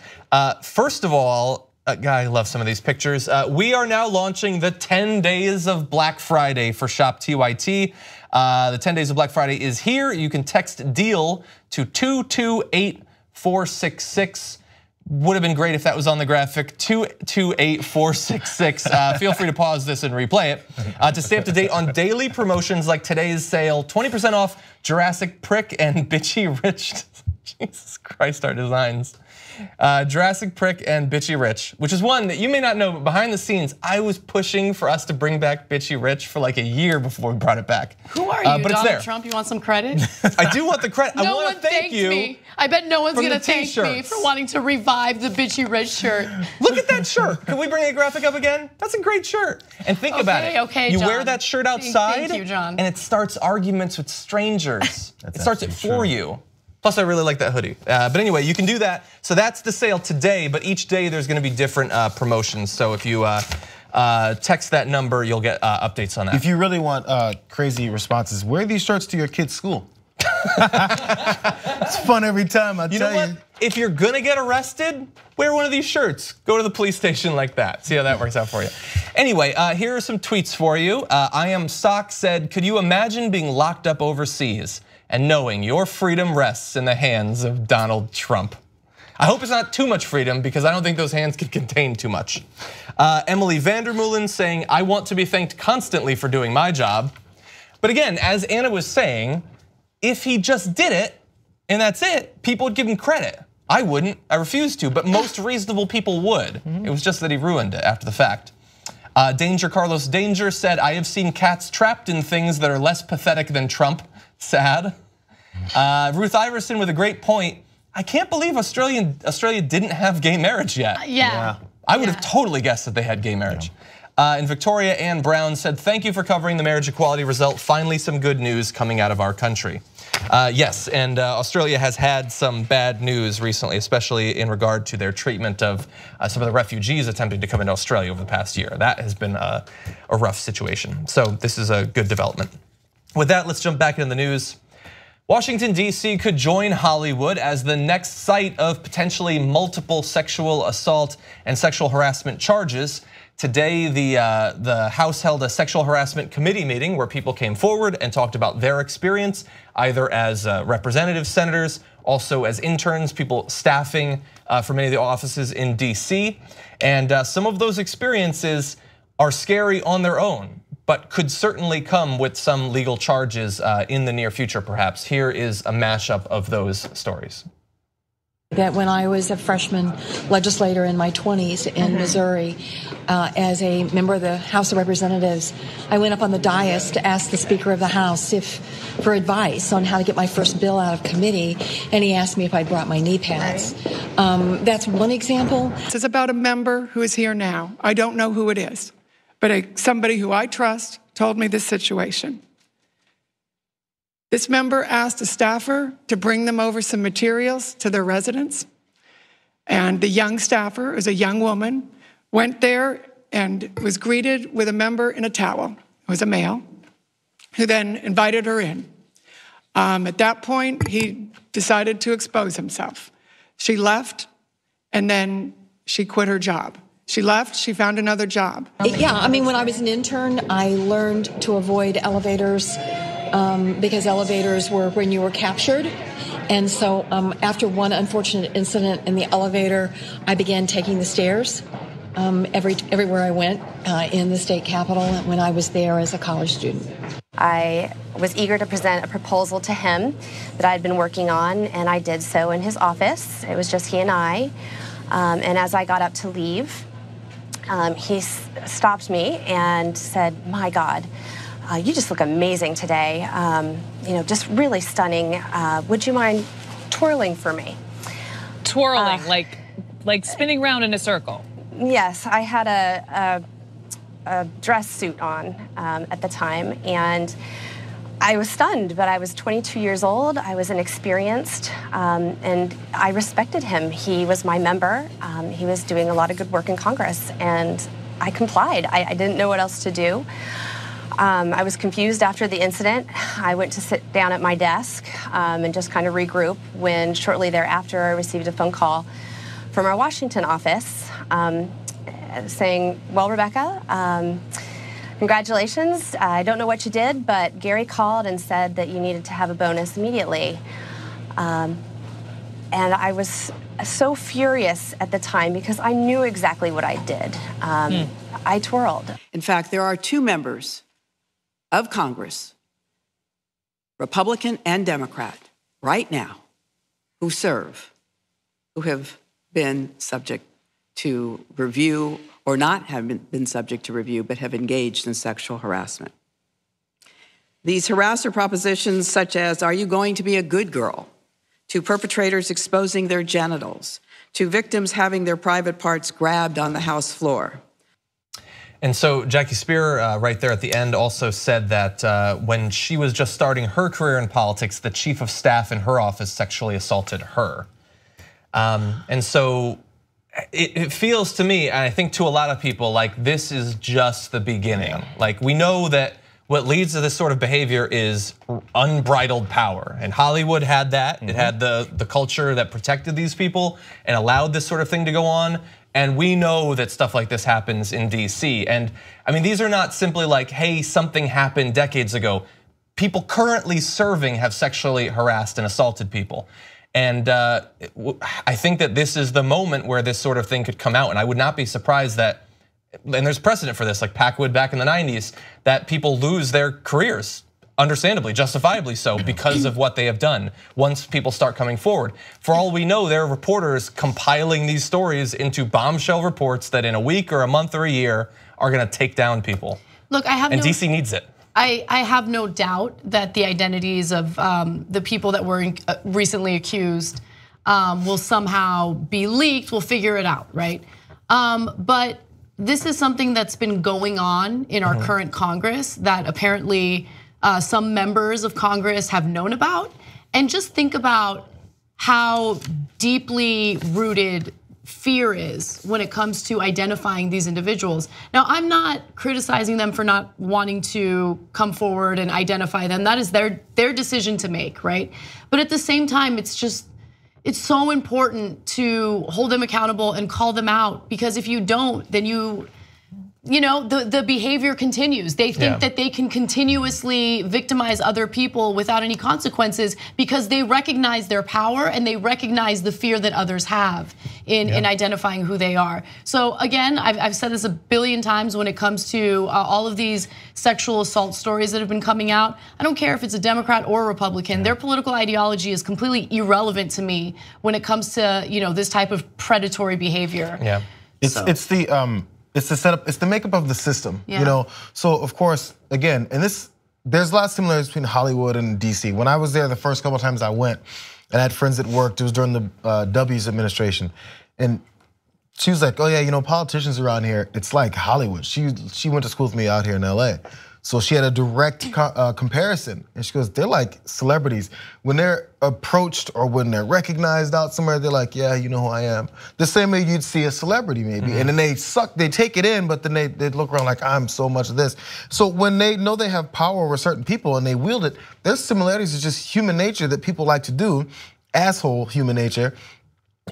First of all, I love some of these pictures. We are now launching the 10 days of Black Friday for Shop TYT. The 10 days of Black Friday is here. You can text DEAL to 228466. Would have been great if that was on the graphic, 228466. Feel free to pause this and replay it. To stay up to date on daily promotions like today's sale, 20% off Jurassic Prick and Bitchy Rich. Jesus Christ, our designs. Jurassic Prick and Bitchy Rich, which is one that you may not know, but behind the scenes, I was pushing for us to bring back Bitchy Rich for like a year before we brought it back. Who are you, Donald Trump? You want some credit? I do want the credit. No I want one to thank you. Me. I bet no one's gonna thank me t-shirts. for wanting to revive the Bitchy Rich shirt. Look at that shirt. Can we bring a graphic up again? That's a great shirt. And think about it. Okay, you John. wear that shirt outside, Thank you, John. and it starts arguments with strangers. It starts it for you. Plus, I really like that hoodie. But anyway, you can do that. So that's the sale today, but each day there's gonna be different promotions. So if you text that number, you'll get updates on that. If you really want crazy responses, wear these shirts to your kid's school. It's fun every time, I tell you. You know what? If you're gonna get arrested, wear one of these shirts. Go to the police station like that. See how that works out for you. Anyway, here are some tweets for you. I Am Sock said, could you imagine being locked up overseas and knowing your freedom rests in the hands of Donald Trump? I hope it's not too much freedom because I don't think those hands could contain too much. Emily Vandermeulen saying, I want to be thanked constantly for doing my job. But again, as Anna was saying, if he just did it and that's it, people would give him credit. I wouldn't, I refuse to, but most reasonable people would. It was just that he ruined it after the fact. Danger Carlos Danger said, I have seen cats trapped in things that are less pathetic than Trump. Sad. Ruth Iverson with a great point. I can't believe Australia didn't have gay marriage yet. Yeah. I would have totally guessed that they had gay marriage. And Victoria Ann Brown said, thank you for covering the marriage equality result. Finally, some good news coming out of our country. Yes, and Australia has had some bad news recently, especially in regard to their treatment of some of the refugees attempting to come into Australia over the past year. That has been a rough situation. So this is a good development. With that, let's jump back into the news. Washington, D.C. could join Hollywood as the next site of potentially multiple sexual assault and sexual harassment charges. Today, the House held a sexual harassment committee meeting where people came forward and talked about their experience, either as representatives, senators, also as interns, people staffing for many of the offices in DC. And some of those experiences are scary on their own, but could certainly come with some legal charges in the near future, perhaps. Here is a mashup of those stories. That when I was a freshman legislator in my 20s in Missouri, as a member of the House of Representatives, I went up on the dais to ask the Speaker of the House for advice on how to get my first bill out of committee, and he asked me if I brought my knee pads. That's one example. This is about a member who is here now. I don't know who it is, but somebody who I trust told me this situation. This member asked a staffer to bring them over some materials to their residence. And the young staffer, who's a young woman, went there and was greeted with a member in a towel, who was a male, who then invited her in. At that point, he decided to expose himself. She left, and then she quit her job. She left, she found another job. Yeah, I mean, when I was an intern, I learned to avoid elevators because elevators were when you were captured. And so after one unfortunate incident in the elevator, I began taking the stairs everywhere I went in the state capitol when I was there as a college student. I was eager to present a proposal to him that I had been working on, and I did so in his office. It was just he and I. And as I got up to leave, he stopped me and said, "My God, you just look amazing today. You know, just really stunning. Would you mind twirling for me?" Twirling, like spinning around in a circle. Yes, I had a dress suit on at the time, and I was stunned, but I was 22 years old. I was inexperienced, and I respected him. He was my member. He was doing a lot of good work in Congress, and I complied. I didn't know what else to do. I was confused after the incident. I went to sit down at my desk and just kind of regroup when shortly thereafter I received a phone call from our Washington office saying, "Well, Rebecca, congratulations. I don't know what you did, but Gary called and said that you needed to have a bonus immediately." And I was so furious at the time because I knew exactly what I did. I twirled. In fact, there are two members of Congress, Republican and Democrat, right now, who have been subject to review, or not have been subject to review, but have engaged in sexual harassment. These harasser propositions such as, are you going to be a good girl? To perpetrators exposing their genitals, to victims having their private parts grabbed on the House floor. And so Jackie Spear right there at the end also said that when she was just starting her career in politics, the chief of staff in her office sexually assaulted her. And so it feels to me, and I think to a lot of people, like this is just the beginning. Like we know that what leads to this sort of behavior is unbridled power. And Hollywood had that. It had the culture that protected these people and allowed this sort of thing to go on. And we know that stuff like this happens in DC. And I mean, these are not simply like, hey, something happened decades ago. People currently serving have sexually harassed and assaulted people. And I think that this is the moment where this sort of thing could come out. And I would not be surprised that, and there's precedent for this, like Packwood back in the 90s, that people lose their careers, understandably, justifiably so, because of what they have done once people start coming forward. For all we know, there are reporters compiling these stories into bombshell reports that in a week or a month or a year are gonna take down people. Look, and DC needs it. I have no doubt that the identities of the people that were recently accused will somehow be leaked. We'll figure it out, right? But this is something that's been going on in our current Congress that apparently some members of Congress have known about. And just think about how deeply rooted fear is when it comes to identifying these individuals. Now, I'm not criticizing them for not wanting to come forward and identify them. That is their decision to make, right? But at the same time, it's so important to hold them accountable and call them out, because if you don't, then you know, the behavior continues. They think that they can continuously victimize other people without any consequences because they recognize their power and they recognize the fear that others have. in identifying who they are. So again, I've said this a billion times when it comes to all of these sexual assault stories that have been coming out. I don't care if it's a Democrat or a Republican. Their political ideology is completely irrelevant to me when it comes to this type of predatory behavior. Yeah, it's the setup, it's the makeup of the system. So of course, again, and there's a lot of similarities between Hollywood and DC. When I was there the first couple of times I went, and I had friends that worked, it was during the W's administration, and she was like, oh yeah, politicians around here, it's like Hollywood. She went to school with me out here in LA. So she had a direct comparison, and she goes, they're like celebrities. When they're approached or when they're recognized out somewhere, they're like, yeah, you know who I am. The same way you'd see a celebrity maybe, and then they take it in, but then they look around like, I'm so much of this. So when they know they have power over certain people and they wield it, there's similarities. It's just human nature that people like to do, asshole human nature,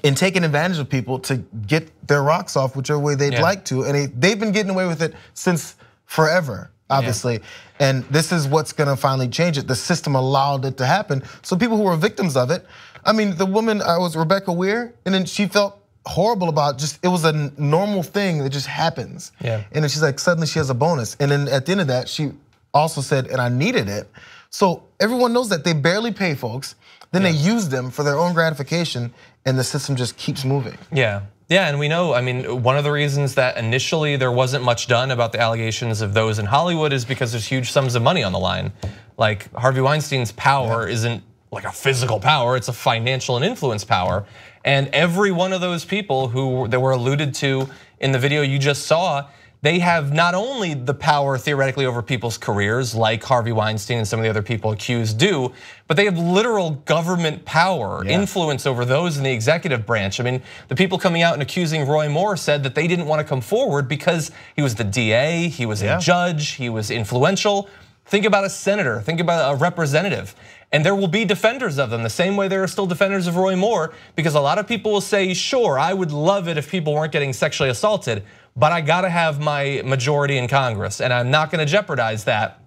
in taking advantage of people to get their rocks off whichever way they'd like to, and they've been getting away with it since forever. Obviously, and this is what's gonna finally change it. The system allowed it to happen. So people who were victims of it, I mean, the woman was Rebecca Weir, and then she felt horrible about it was a normal thing that just happens. And then she's like, suddenly she has a bonus. And then at the end of that, she also said, and I needed it. So everyone knows that they barely pay folks, then they use them for their own gratification, and the system just keeps moving. Yeah, and we know, I mean, one of the reasons that initially there wasn't much done about the allegations of those in Hollywood is because there's huge sums of money on the line. Like Harvey Weinstein's power isn't like a physical power, it's a financial and influence power. And every one of those people that were alluded to in the video you just saw, they have not only the power theoretically over people's careers, like Harvey Weinstein and some of the other people accused do, but they have literal government power, influence over those in the executive branch. I mean, the people coming out and accusing Roy Moore said that they didn't want to come forward because he was the DA, he was a judge, he was influential. Think about a senator, think about a representative. And there will be defenders of them the same way there are still defenders of Roy Moore, because a lot of people will say, sure, I would love it if people weren't getting sexually assaulted, but I gotta have my majority in Congress, and I'm not gonna jeopardize that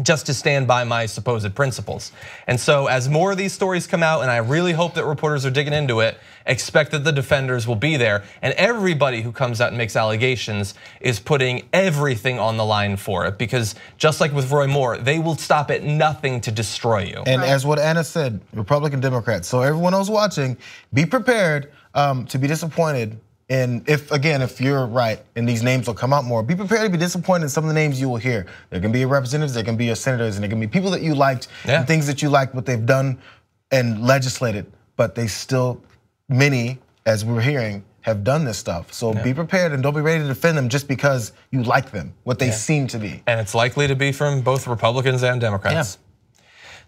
just to stand by my supposed principles. And so as more of these stories come out, and I really hope that reporters are digging into it, expect that the defenders will be there, and everybody who comes out and makes allegations is putting everything on the line for it, because just like with Roy Moore, they will stop at nothing to destroy you. And as what Anna said, Republican, Democrat, so everyone else watching, be prepared to be disappointed. And if you're right, and these names will come out more, be prepared to be disappointed in some of the names you will hear. There can be representatives, there can be senators, and there can be people that you liked, and things that you liked, what they've done and legislated, but they still, many, as we're hearing, have done this stuff. So be prepared and don't be ready to defend them just because you like them, what they seem to be. And it's likely to be from both Republicans and Democrats.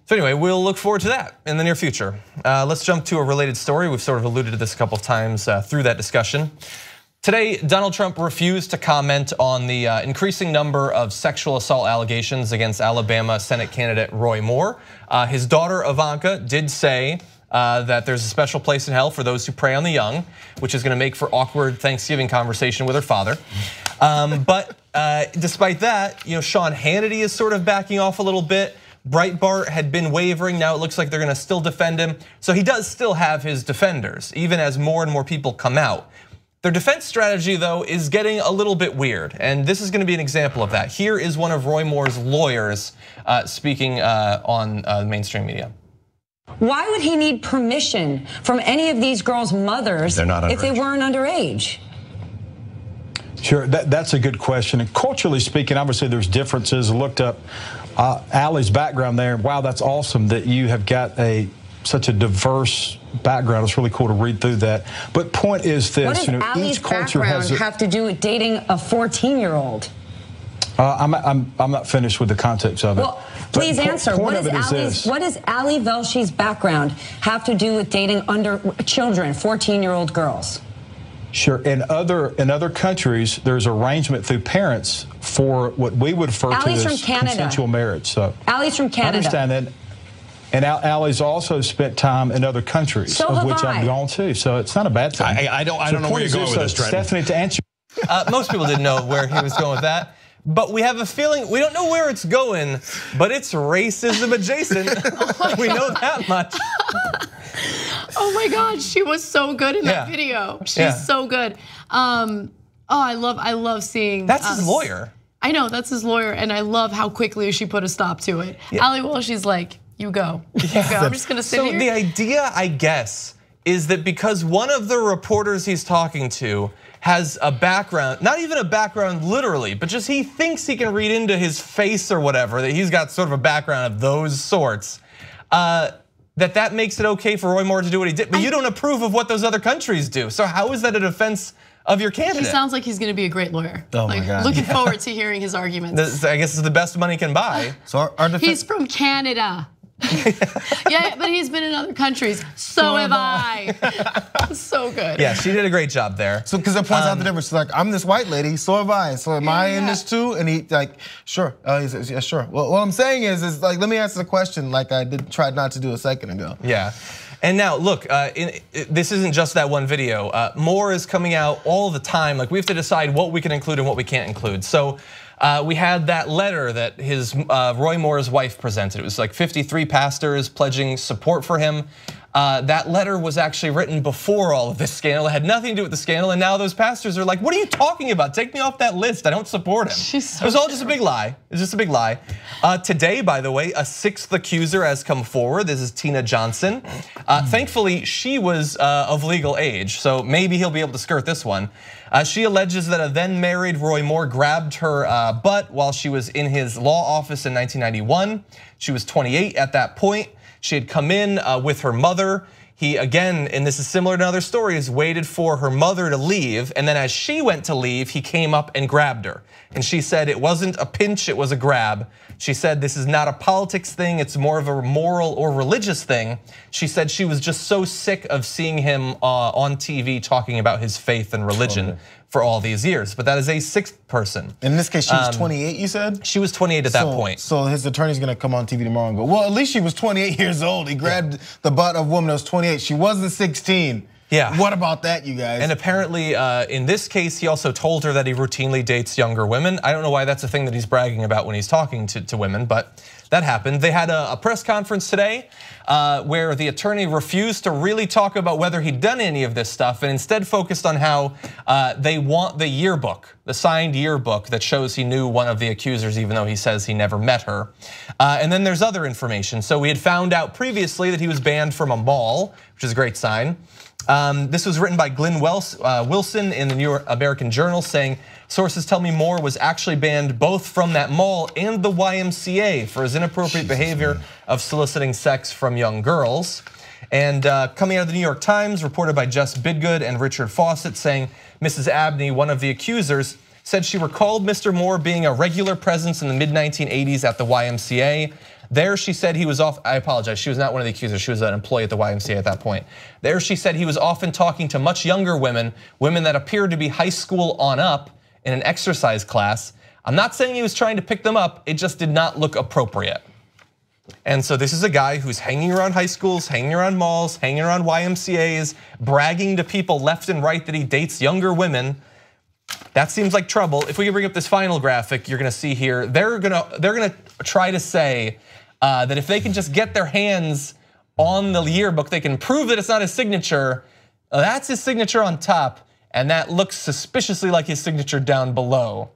So anyway, we'll look forward to that in the near future. Let's jump to a related story. We've sort of alluded to this a couple of times through that discussion. Today, Donald Trump refused to comment on the increasing number of sexual assault allegations against Alabama Senate candidate Roy Moore. His daughter Ivanka did say that there's a special place in hell for those who prey on the young, which is gonna make for awkward Thanksgiving conversation with her father. But despite that, Sean Hannity is sort of backing off a little bit. Breitbart had been wavering, now it looks like they're gonna still defend him. So he does still have his defenders, even as more and more people come out. Their defense strategy, though, is getting a little bit weird, and this is gonna be an example of that. Here is one of Roy Moore's lawyers speaking on mainstream media. Why would he need permission from any of these girls' mothers if they weren't underage? Sure, that's a good question. And culturally speaking, obviously there's differences. I looked up Allie's background there. Wow, that's awesome that you have got such a diverse background. It's really cool to read through that. But point is this: what does Allie's each culture has have to do with dating a 14-year-old? I'm not finished with the context of it. Well, please answer. What does Allie Velsh's background have to do with dating children, 14-year-old girls? Sure. In other countries, there's arrangement through parents for what we would refer to as consensual marriage. So Allie's from Canada. I understand that. And Allie's also spent time in other countries, of which I've gone to. So it's not a bad thing. I don't know where you're going with this, Trenton. Stephanie, to answer. Most people didn't know where he was going with that. But we have a feeling, we don't know where it's going, but it's racism adjacent. We know that much. Oh my God, she was so good in that video. She's so good. Oh, I love seeing. That's his lawyer. I know, that's his lawyer, and I love how quickly she put a stop to it. Ali Walsh, she's like, you go. I'm just gonna sit here. So the idea, I guess, is that because one of the reporters he's talking to has a background, not even a background literally, but just he thinks he can read into his face or whatever, that he's got sort of a background of those sorts, that makes it okay for Roy Moore to do what he did, but you don't approve of what those other countries do. So how is that a defense of your candidate? He sounds like he's gonna be a great lawyer. Oh my God. Looking forward to hearing his arguments. I guess it's the best money can buy. So he's from Canada. Yeah, but he's been in other countries. So have I. So good. Yeah, she did a great job there. So because it points out the difference. She's like, I'm this white lady, so have I. So am I in this too? And he like, sure. He says, yeah, sure. Well, what I'm saying is like, let me answer the question like I tried not to do a second ago. Yeah. And now, look, this isn't just that one video. More is coming out all the time. Like, we have to decide what we can include and what we can't include. So we had that letter that his Roy Moore's wife presented. It was like 53 pastors pledging support for him. That letter was actually written before all of this scandal. It had nothing to do with the scandal, and now those pastors are like, what are you talking about? Take me off that list, I don't support him. It was all just a big lie, it was just a big lie. Today, by the way, a 6th accuser has come forward. This is Tina Johnson. Thankfully, she was of legal age, so maybe he'll be able to skirt this one. She alleges that a then married Roy Moore grabbed her butt while she was in his law office in 1991. She was 28 at that point. She had come in with her mother. He, again, and this is similar to other stories, waited for her mother to leave, and then as she went to leave, he came up and grabbed her. And she said it wasn't a pinch, it was a grab. She said this is not a politics thing, it's more of a moral or religious thing. She said she was just so sick of seeing him on TV talking about his faith and religion for all these years. But that is a 6th person. In this case, she was 28, you said? She was 28 at that point. So his attorney's gonna come on TV tomorrow and go, well, at least she was 28 years old. He grabbed the butt of a woman that was 28. She wasn't 16. Yeah. What about that, you guys? And apparently, in this case, he also told her that he routinely dates younger women. I don't know why that's a thing that he's bragging about when he's talking to women, but that happened. They had a press conference today where the attorney refused to really talk about whether he'd done any of this stuff and instead focused on how they want the yearbook, the signed yearbook that shows he knew one of the accusers even though he says he never met her. And then there's other information. So we had found out previously that he was banned from a mall, which is a great sign. This was written by Glenn Wilson in the New American Journal saying, sources tell me Moore was actually banned both from that mall and the YMCA for his inappropriate behavior of soliciting sex from young girls. And coming out of the New York Times, reported by Jess Bidgood and Richard Fawcett saying, Mrs. Abney, one of the accusers, said she recalled Mr. Moore being a regular presence in the mid-1980s at the YMCA. There she said he was off, I apologize, she was not one of the accusers, she was an employee at the YMCA at that point. There she said he was often talking to much younger women, women that appeared to be high school on up in an exercise class. I'm not saying he was trying to pick them up, it just did not look appropriate. And so this is a guy who's hanging around high schools, hanging around malls, hanging around YMCAs, bragging to people left and right that he dates younger women. That seems like trouble. If we can bring up this final graphic, you're gonna see here, they're gonna try to say that if they can just get their hands on the yearbook, they can prove that it's not his signature. That's his signature on top, and that looks suspiciously like his signature down below.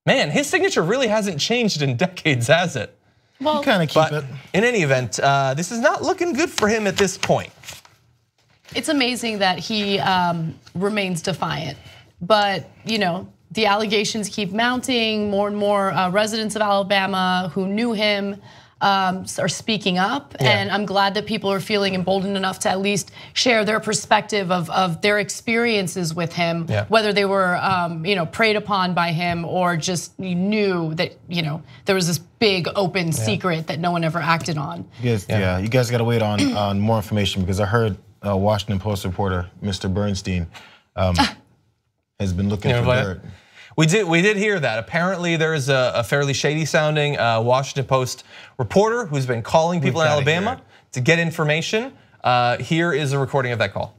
Man, his signature really hasn't changed in decades, has it? Well, kind of keep it. In any event, this is not looking good for him at this point. It's amazing that he remains defiant, but the allegations keep mounting. More and more residents of Alabama who knew him are speaking up, and I'm glad that people are feeling emboldened enough to at least share their perspective of their experiences with him, whether they were preyed upon by him or just knew that there was this big open secret that no one ever acted on. You guys got to wait on more information because I heard Washington Post reporter Mr. Bernstein has been looking for dirt. We did hear that. Apparently there is a fairly shady sounding Washington Post reporter who's been calling people in Alabama to get information. Here is a recording of that call.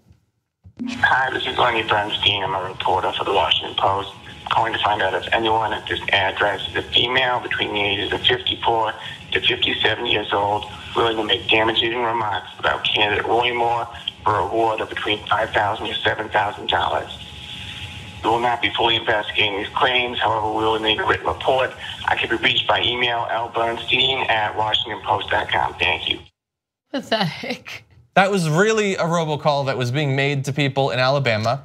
Hi, this is Lenny Bernstein. I'm a reporter for the Washington Post calling to find out if anyone at this address is a female between the ages of 54 to 57 years old willing to make damaging remarks about candidate Roy Moore for a reward of between $5,000 to $7,000. We will not be fully investigating these claims. However, we will make a written report. I can be reached by email lbernstein@washingtonpost.com. Thank you. Pathetic. That was really a robocall that was being made to people in Alabama.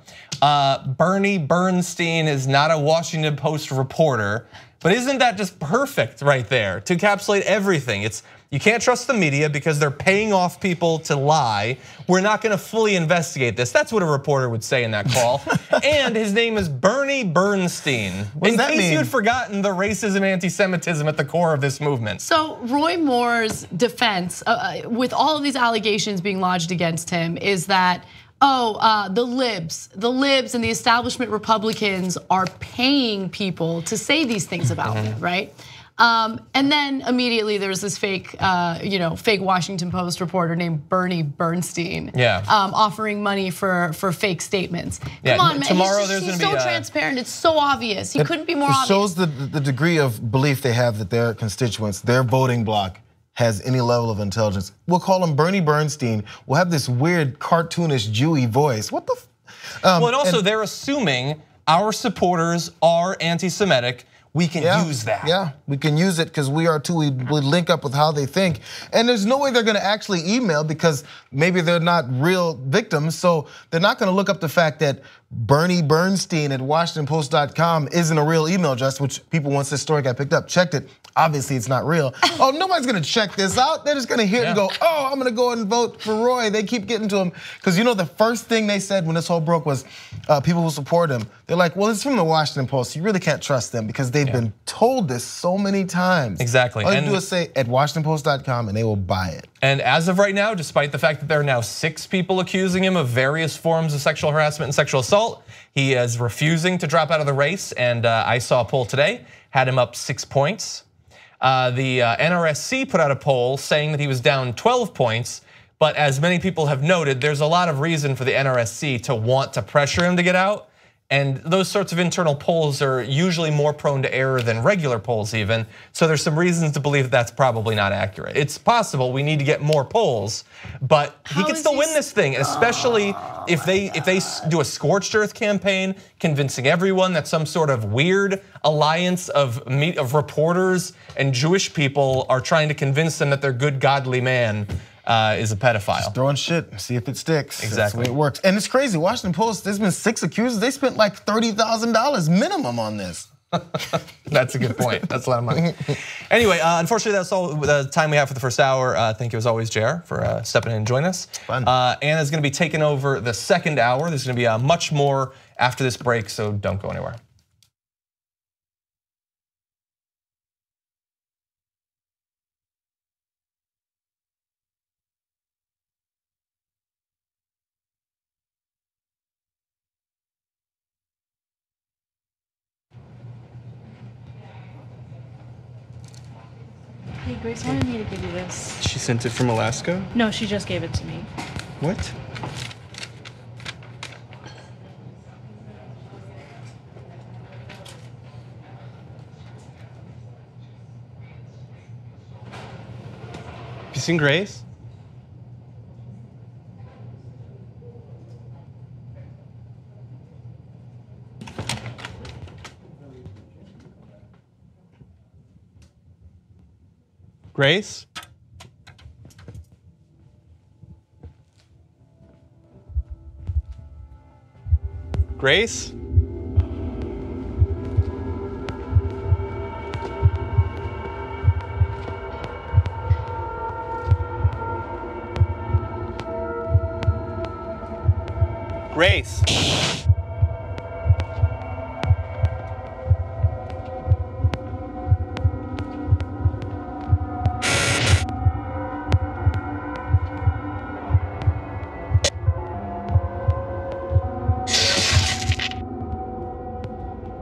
Bernie Bernstein is not a Washington Post reporter, but isn't that just perfect right there to encapsulate everything? You can't trust the media because they're paying off people to lie. We're not gonna fully investigate this. That's what a reporter would say in that call. And his name is Bernie Bernstein. In case you'd forgotten the racism, anti-Semitism at the core of this movement. So Roy Moore's defense, with all of these allegations being lodged against him, is that the libs and the establishment Republicans are paying people to say these things about him, right? And then immediately there's this fake Washington Post reporter named Bernie Bernstein, offering money for fake statements. Come on, man! Tomorrow He's so transparent. It's so obvious. He couldn't be more obvious. It shows the degree of belief they have that their constituents, their voting bloc, has any level of intelligence. We'll call him Bernie Bernstein. We'll have this weird cartoonish Jewy voice. What the? Well, and also they're assuming our supporters are anti-Semitic. We can use that. Yeah, we can use it because we are too. We link up with how they think. And there's no way they're gonna actually email because maybe they're not real victims. So they're not gonna look up the fact that Bernie Bernstein at WashingtonPost.com isn't a real email address, which people, once this story got picked up, checked it. Obviously it's not real. Oh, nobody's gonna check this out. They're just gonna hear it and go, oh, I'm gonna go and vote for Roy. They keep getting to him. Because the first thing they said when this whole broke was people who support him, they're like, well, it's from the Washington Post. You really can't trust them because they've been told this so many times. Exactly. All you do is say at WashingtonPost.com and they will buy it. And as of right now, despite the fact that there are now 6 people accusing him of various forms of sexual harassment and sexual assault, he is refusing to drop out of the race. And I saw a poll today, had him up 6 points. The NRSC put out a poll saying that he was down 12 points. But as many people have noted, there's a lot of reason for the NRSC to want to pressure him to get out. And those sorts of internal polls are usually more prone to error than regular polls even. So there's some reasons to believe that that's probably not accurate. It's possible we need to get more polls, but he can still win this thing, especially if they do a scorched earth campaign, convincing everyone that some sort of weird alliance of reporters and Jewish people are trying to convince them that their good godly man is a pedophile. Just throwing shit, see if it sticks. Exactly. That's the way it works. And it's crazy, Washington Post, there's been 6 accusers. They spent like $30,000 minimum on this. That's a good point. That's a lot of money. Anyway, unfortunately, that's all the time we have for the first hour. Thank you as always, JR, for stepping in and joining us. Fun. Anna's gonna be taking over the second hour. There's gonna be much more after this break, so don't go anywhere. Hey, Grace wanted me to give you this. She sent it from Alaska? No, she just gave it to me. What? Have you seen Grace? Grace? Grace? Grace?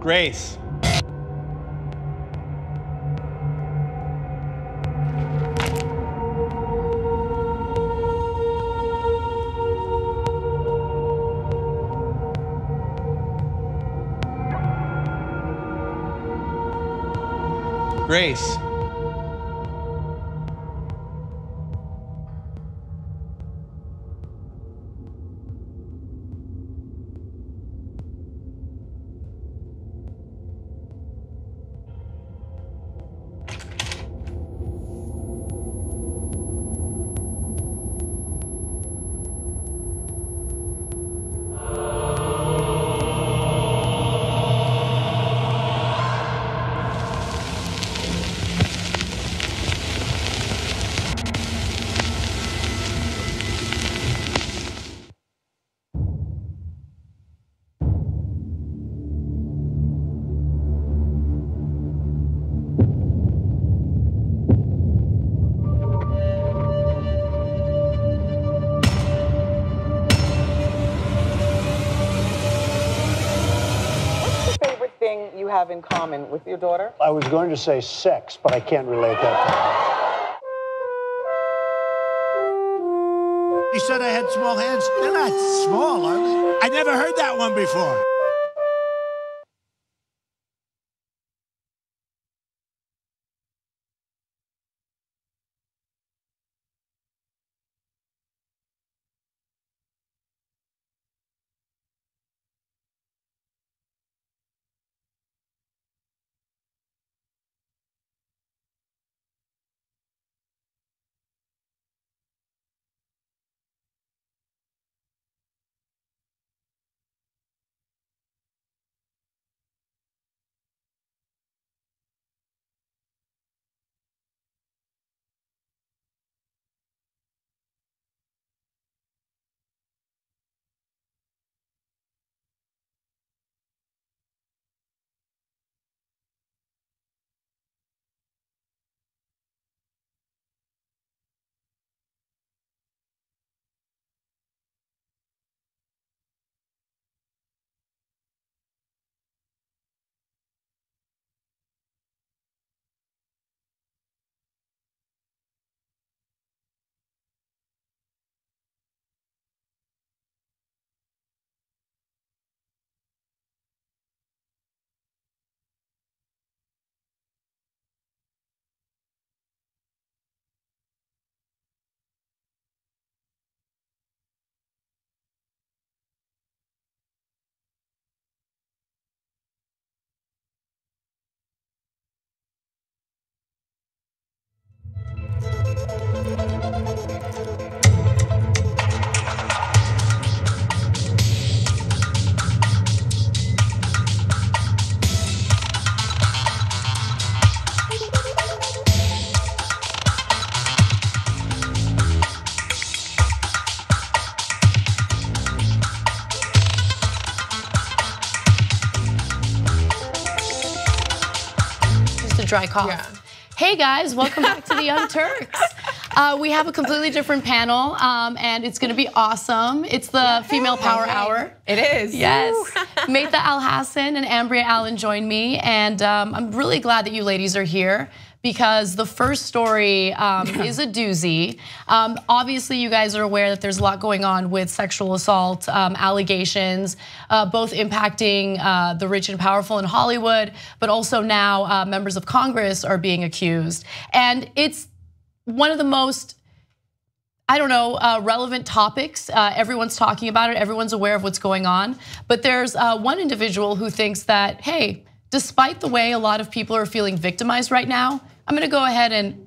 Grace. Grace. You have in common with your daughter? I was going to say sex, but I can't relate that to her. You said I had small hands. They're not small, are they? I never heard that one before. Dry cough. Yeah. Hey guys, welcome back to the Young Turks. We have a completely different panel, and it's gonna be awesome. It's the Female Power Hour. It is. Yes. Maitha Al-Hassan and Ambria Allen join me, and I'm really glad that you ladies are here, because the first story is a doozy. Obviously, you guys are aware that there's a lot going on with sexual assault allegations, both impacting the rich and powerful in Hollywood, but also now members of Congress are being accused. And it's one of the most, I don't know, relevant topics. Everyone's talking about it, everyone's aware of what's going on. But there's one individual who thinks that, hey, despite the way a lot of people are feeling victimized right now, I'm gonna go ahead and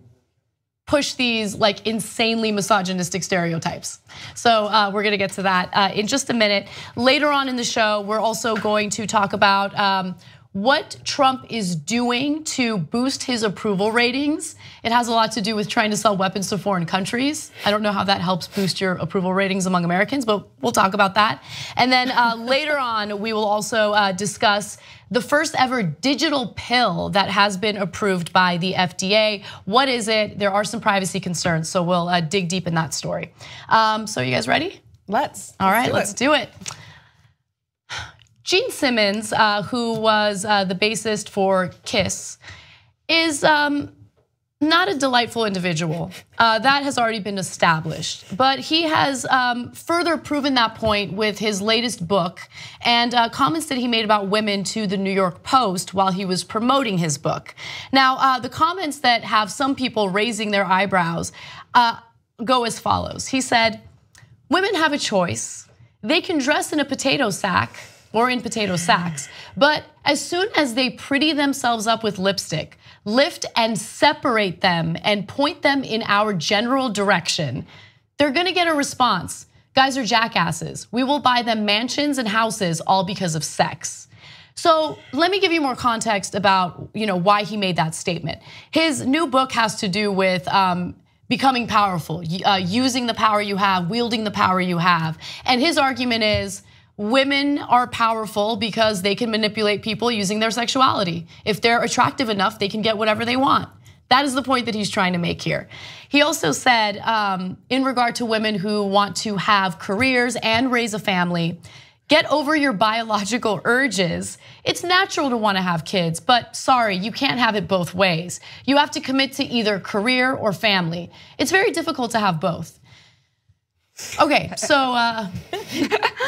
push these like insanely misogynistic stereotypes. So we're gonna get to that in just a minute. Later on in the show, we're also going to talk about what Trump is doing to boost his approval ratings. It has a lot to do with trying to sell weapons to foreign countries. I don't know how that helps boost your approval ratings among Americans, but we'll talk about that. And then later on, we will also discuss the first ever digital pill that has been approved by the FDA. What is it? There are some privacy concerns, so we'll dig deep in that story. So you guys ready? Let's. All right, let's do it. Gene Simmons, who was the bassist for Kiss, is not a delightful individual. That has already been established. But he has further proven that point with his latest book and comments that he made about women to the New York Post while he was promoting his book. Now, the comments that have some people raising their eyebrows go as follows. He said, women have a choice. They can dress in a potato sack or in potato sacks, but as soon as they pretty themselves up with lipstick, lift and separate them and point them in our general direction, they're gonna get a response. Guys are jackasses. We will buy them mansions and houses all because of sex. So let me give you more context about why he made that statement. His new book has to do with becoming powerful, using the power you have, wielding the power you have. And his argument is, women are powerful because they can manipulate people using their sexuality. If they're attractive enough, they can get whatever they want. That is the point that he's trying to make here. He also said, in regard to women who want to have careers and raise a family, get over your biological urges. It's natural to want to have kids, but sorry, you can't have it both ways. You have to commit to either career or family. It's very difficult to have both. Okay, so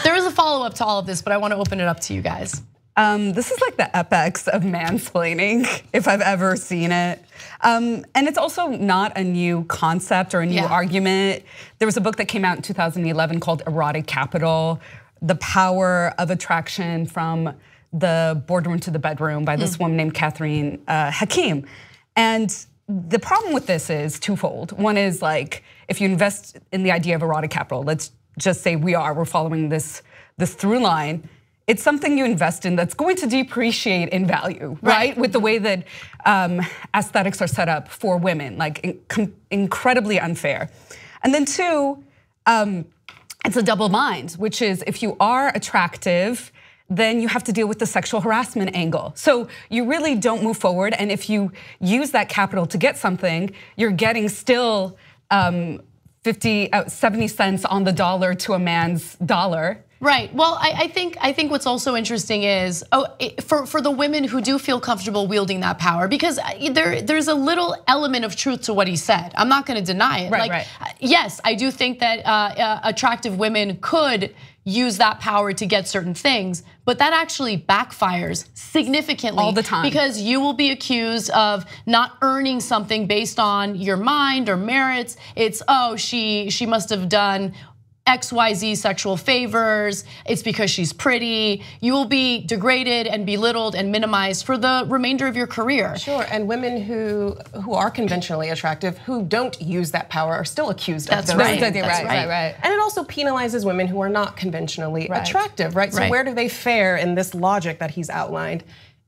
there is a follow-up to all of this, but I want to open it up to you guys. This is like the apex of mansplaining, if I've ever seen it. And it's also not a new concept or a new argument. There was a book that came out in 2011 called Erotic Capital, The Power of Attraction from the Boardroom to the Bedroom by this woman named Catherine Hakim. And the problem with this is twofold. One is like, if you invest in the idea of erotic capital, let's just say we're following this through line, it's something you invest in that's going to depreciate in value, right? With the way that aesthetics are set up for women, like incredibly unfair. And then two, it's a double bind, which is if you are attractive, then you have to deal with the sexual harassment angle. So you really don't move forward, and if you use that capital to get something, you're getting still 70 cents on the dollar to a man's dollar. Right. Well, I think what's also interesting is for the women who do feel comfortable wielding that power, because there's a little element of truth to what he said. I'm not going to deny it. Right. Yes, I do think that attractive women could use that power to get certain things, but that actually backfires significantly all the time, because you will be accused of not earning something based on your mind or merits. It's she must have done XYZ sexual favors, it's because she's pretty. You will be degraded and belittled and minimized for the remainder of your career. Sure, and women who are conventionally attractive, who don't use that power, are still accused of those things. Right. And it also penalizes women who are not conventionally attractive, right? So where do they fare in this logic that he's outlined?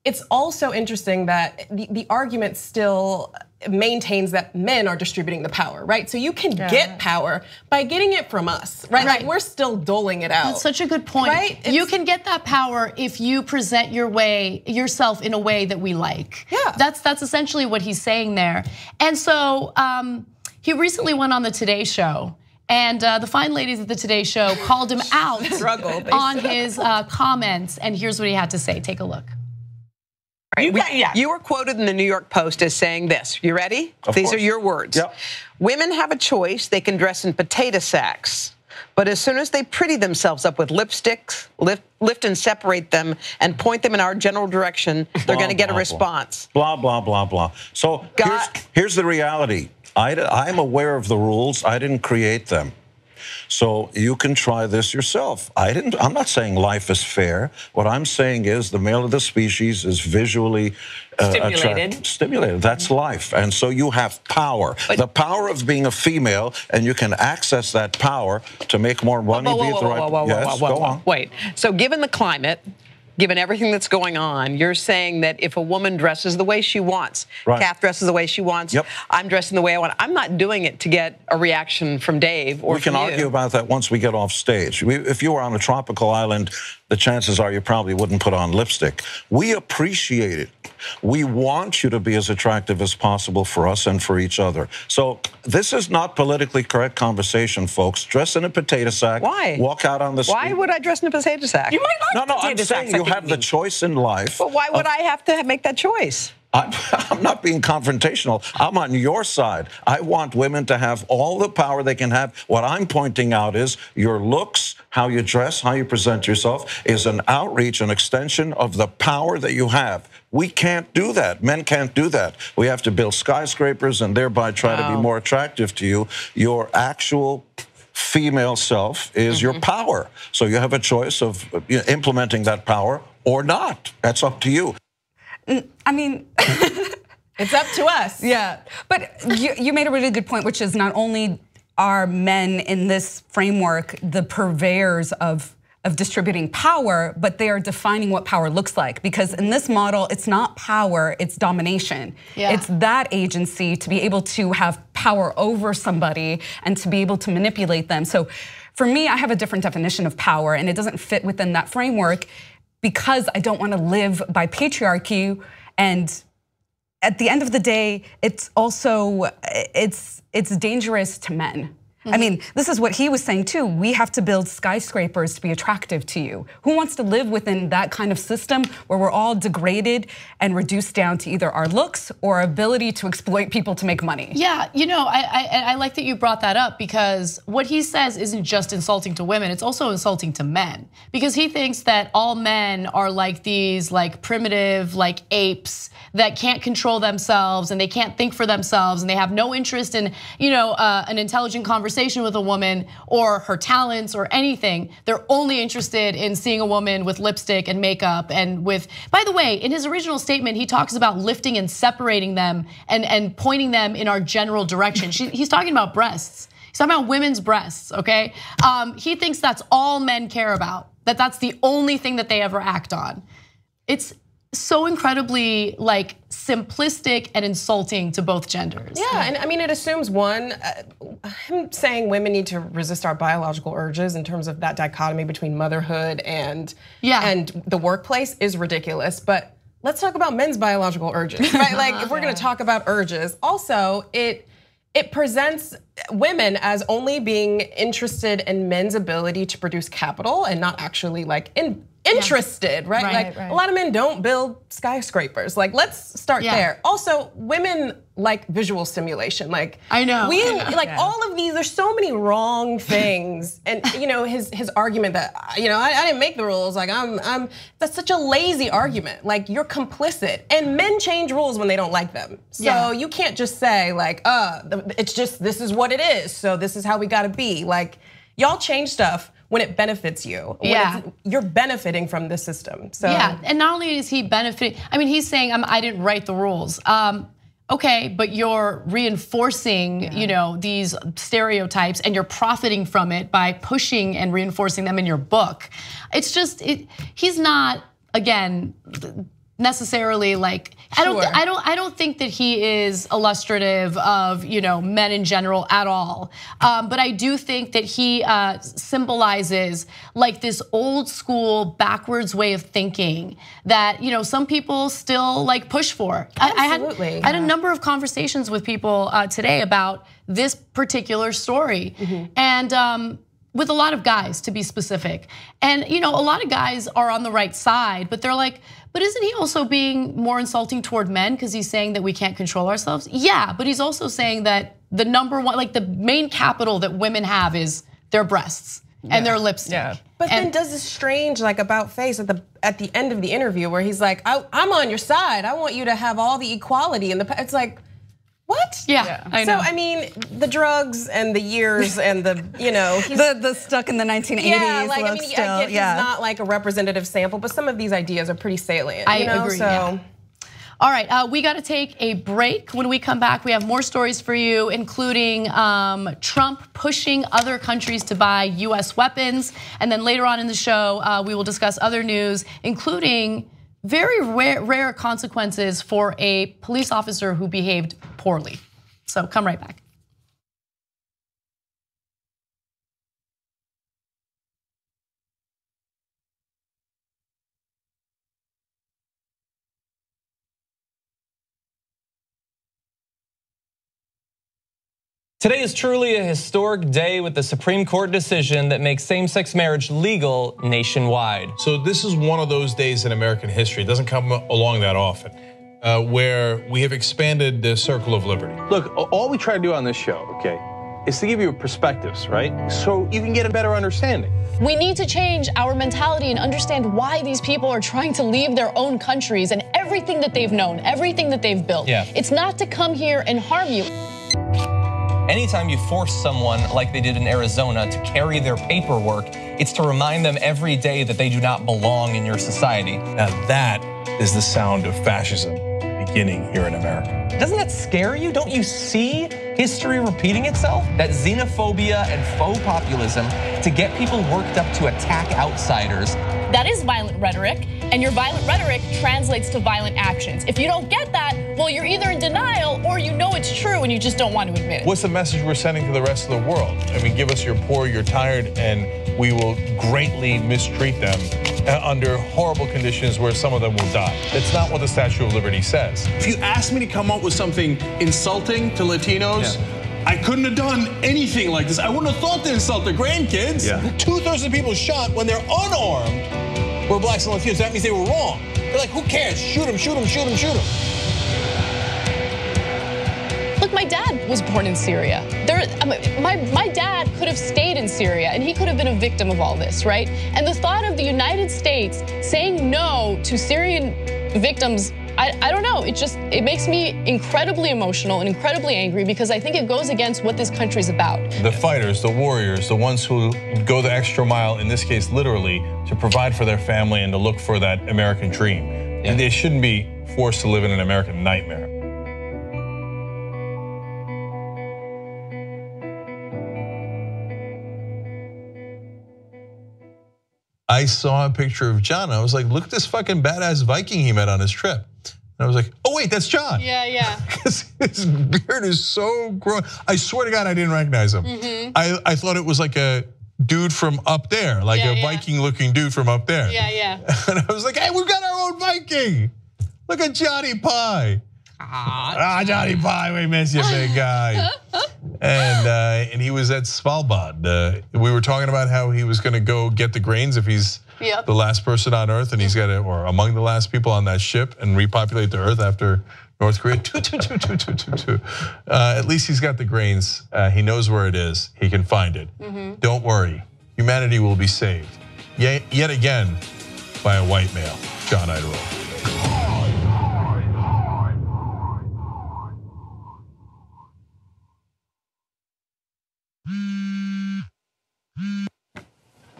It's also interesting that the argument still maintains that men are distributing the power, right? So you can get power by getting it from us, right? Like we're still doling it out. That's such a good point. Right? You can get that power if you present yourself in a way that we like. Yeah. That's essentially what he's saying there. And so he recently went on the Today Show, and the fine ladies at the Today Show called him out on his comments, and here's what he had to say. Take a look. You were quoted in the New York Post as saying this. You ready? These are your words. Yep. Women have a choice. They can dress in potato sacks. But as soon as they pretty themselves up with lipsticks, lift and separate them and point them in our general direction, they're going to get a response. Blah, blah, blah, blah. So here's the reality. I'm aware of the rules. I didn't create them. So you can try this yourself. I'm not saying life is fair. What I'm saying is the male of the species is visually stimulated. That's life. And so you have power. The power of being a female, and you can access that power to make more money. Go on. Wait. So given the climate, given everything that's going on, you're saying that if a woman dresses the way she wants, Kath dresses the way she wants, I'm dressing the way I want, I'm not doing it to get a reaction from Dave or from you. We can argue about that once we get off stage. If you were on a tropical island, the chances are you probably wouldn't put on lipstick. We appreciate it. We want you to be as attractive as possible for us and for each other. So this is not politically correct conversation, folks. Dress in a potato sack. Why? Walk out on the street. Why would I dress in a potato sack? You might not. No, I'm saying you have the choice in life. But why would I have to make that choice? I'm not being confrontational. I'm on your side. I want women to have all the power they can have. What I'm pointing out is your looks, how you dress, how you present yourself is an outreach, an extension of the power that you have. We can't do that. Men can't do that. We have to build skyscrapers and thereby try to be more attractive to you. Your actual female self is your power. So you have a choice of implementing that power or not. That's up to you. I mean, it's up to us. Yeah, but you made a really good point, which is not only are men in this framework the purveyors of distributing power, but they are defining what power looks like. Because in this model, it's not power, it's domination. Yeah. It's that agency to be able to have power over somebody and to be able to manipulate them. So for me, I have a different definition of power, and it doesn't fit within that framework because I don't want to live by patriarchy. And at the end of the day, it's also, it's dangerous to men. I mean, this is what he was saying too. We have to build skyscrapers to be attractive to you. Who wants to live within that kind of system where we're all degraded and reduced down to either our looks or our ability to exploit people to make money? Yeah, you know, I like that you brought that up because what he says isn't just insulting to women, it's also insulting to men. Because he thinks that all men are like these like primitive like apes that can't control themselves and they can't think for themselves and they have no interest in, you know, an intelligent conversation with a woman or her talents or anything. They're only interested in seeing a woman with lipstick and makeup and with, by the way, in his original statement, he talks about lifting and separating them and pointing them in our general direction. He's talking about breasts. He's talking about women's breasts, okay? He thinks that's all men care about, that's the only thing that they ever act on. It's so incredibly like simplistic and insulting to both genders. Yeah, and I mean it assumes one, him saying women need to resist our biological urges in terms of that dichotomy between motherhood and the workplace is ridiculous. But let's talk about men's biological urges, right? Like if we're gonna talk about urges, also it presents women as only being interested in men's ability to produce capital and not actually like interested, right? Like a lot of men don't build skyscrapers. Like let's start there. Also, women like visual stimulation. Like I know. We like all of these, there's so many wrong things. And you know, his argument that, you know, I didn't make the rules. Like that's such a lazy argument. Like you're complicit. And men change rules when they don't like them. So you can't just say like, it's just, this is what it is. So this is how we gotta be. Like y'all change stuff when it benefits you. When you're benefiting from the system. So yeah, and not only is he benefiting, I mean, he's saying I didn't write the rules. Okay, but you're reinforcing, you know, these stereotypes and you're profiting from it by pushing and reinforcing them in your book. It's just, he's not, again, necessarily like, I don't think that he is illustrative of, you know, men in general at all. But I do think that he symbolizes like this old school backwards way of thinking that, you know, some people still like push for. Absolutely. I had a number of conversations with people today about this particular story. And with a lot of guys, to be specific. And you know, a lot of guys are on the right side, but they're like, but isn't he also being more insulting toward men because he's saying that we can't control ourselves? Yeah, but he's also saying that the number one, like the main capital that women have is their breasts and their lipstick. But then does this strange like about face at the end of the interview where he's like, I'm on your side. I want you to have all the equality in the, it's like, what? Yeah, I know. So I mean, the drugs and the years and the, you know, the stuck in the 1980s. Yeah, like I mean, still, I get he's not like a representative sample, but some of these ideas are pretty salient. I you know? agree. So. Yeah. All right, we got to take a break. When we come back, we have more stories for you, including Trump pushing other countries to buy US weapons. And then later on in the show, we will discuss other news, including very rare consequences for a police officer who behaved poorly. So come right back. Today is truly a historic day with the Supreme Court decision that makes same-sex marriage legal nationwide. So this is one of those days in American history. It doesn't come along that often. where we have expanded the circle of liberty. Look, all we try to do on this show, okay, is to give you perspectives, right? So you can get a better understanding. We need to change our mentality and understand why these people are trying to leave their own countries and everything that they've known, everything that they've built. Yeah. It's not to come here and harm you. Anytime you force someone, like they did in Arizona, to carry their paperwork, it's to remind them every day that they do not belong in your society. Now that is the sound of fascism beginning here in America. Doesn't that scare you? Don't you see history repeating itself? That xenophobia and faux populism to get people worked up to attack outsiders. That is violent rhetoric, and your violent rhetoric translates to violent actions. If you don't get that, well, you're either in denial or you know it's true and you just don't want to admit it. What's the message we're sending to the rest of the world? I mean, give us your poor, you're tired, and we will greatly mistreat them under horrible conditions where some of them will die. That's not what the Statue of Liberty says. If you asked me to come up with something insulting to Latinos, I couldn't have done anything like this. I wouldn't have thought to insult their grandkids. 2/3 of the people shot when they're unarmed were blacks and Latinos. That means they were wrong. They're like, who cares? Shoot them, shoot them, shoot them, shoot them. Look, my dad was born in Syria. My dad could have stayed in Syria and he could have been a victim of all this, right? And the thought of the United States saying no to Syrian victims, I don't know, it makes me incredibly emotional and incredibly angry because I think it goes against what this country's about. The fighters, the warriors, the ones who go the extra mile, in this case literally, to provide for their family and to look for that American dream. And they shouldn't be forced to live in an American nightmare. I saw a picture of John. I was like, look at this fucking badass Viking he met on his trip. And I was like, oh wait, that's John. Yeah. Because his beard is so grown. I swear to God, I didn't recognize him. I thought it was like a dude from up there, like a Viking looking dude from up there. Yeah. And I was like, hey, we've got our own Viking. Look at Johnny Pie. Johnny Pie, we miss you, big guy. And he was at Svalbard. We were talking about how he was going to go get the grains if he's the last person on Earth, and he's got to, or among the last people on that ship, and repopulate the Earth after North Korea. At least he's got the grains. He knows where it is. He can find it. Don't worry, humanity will be saved. Yet again, by a white male, John Idaho.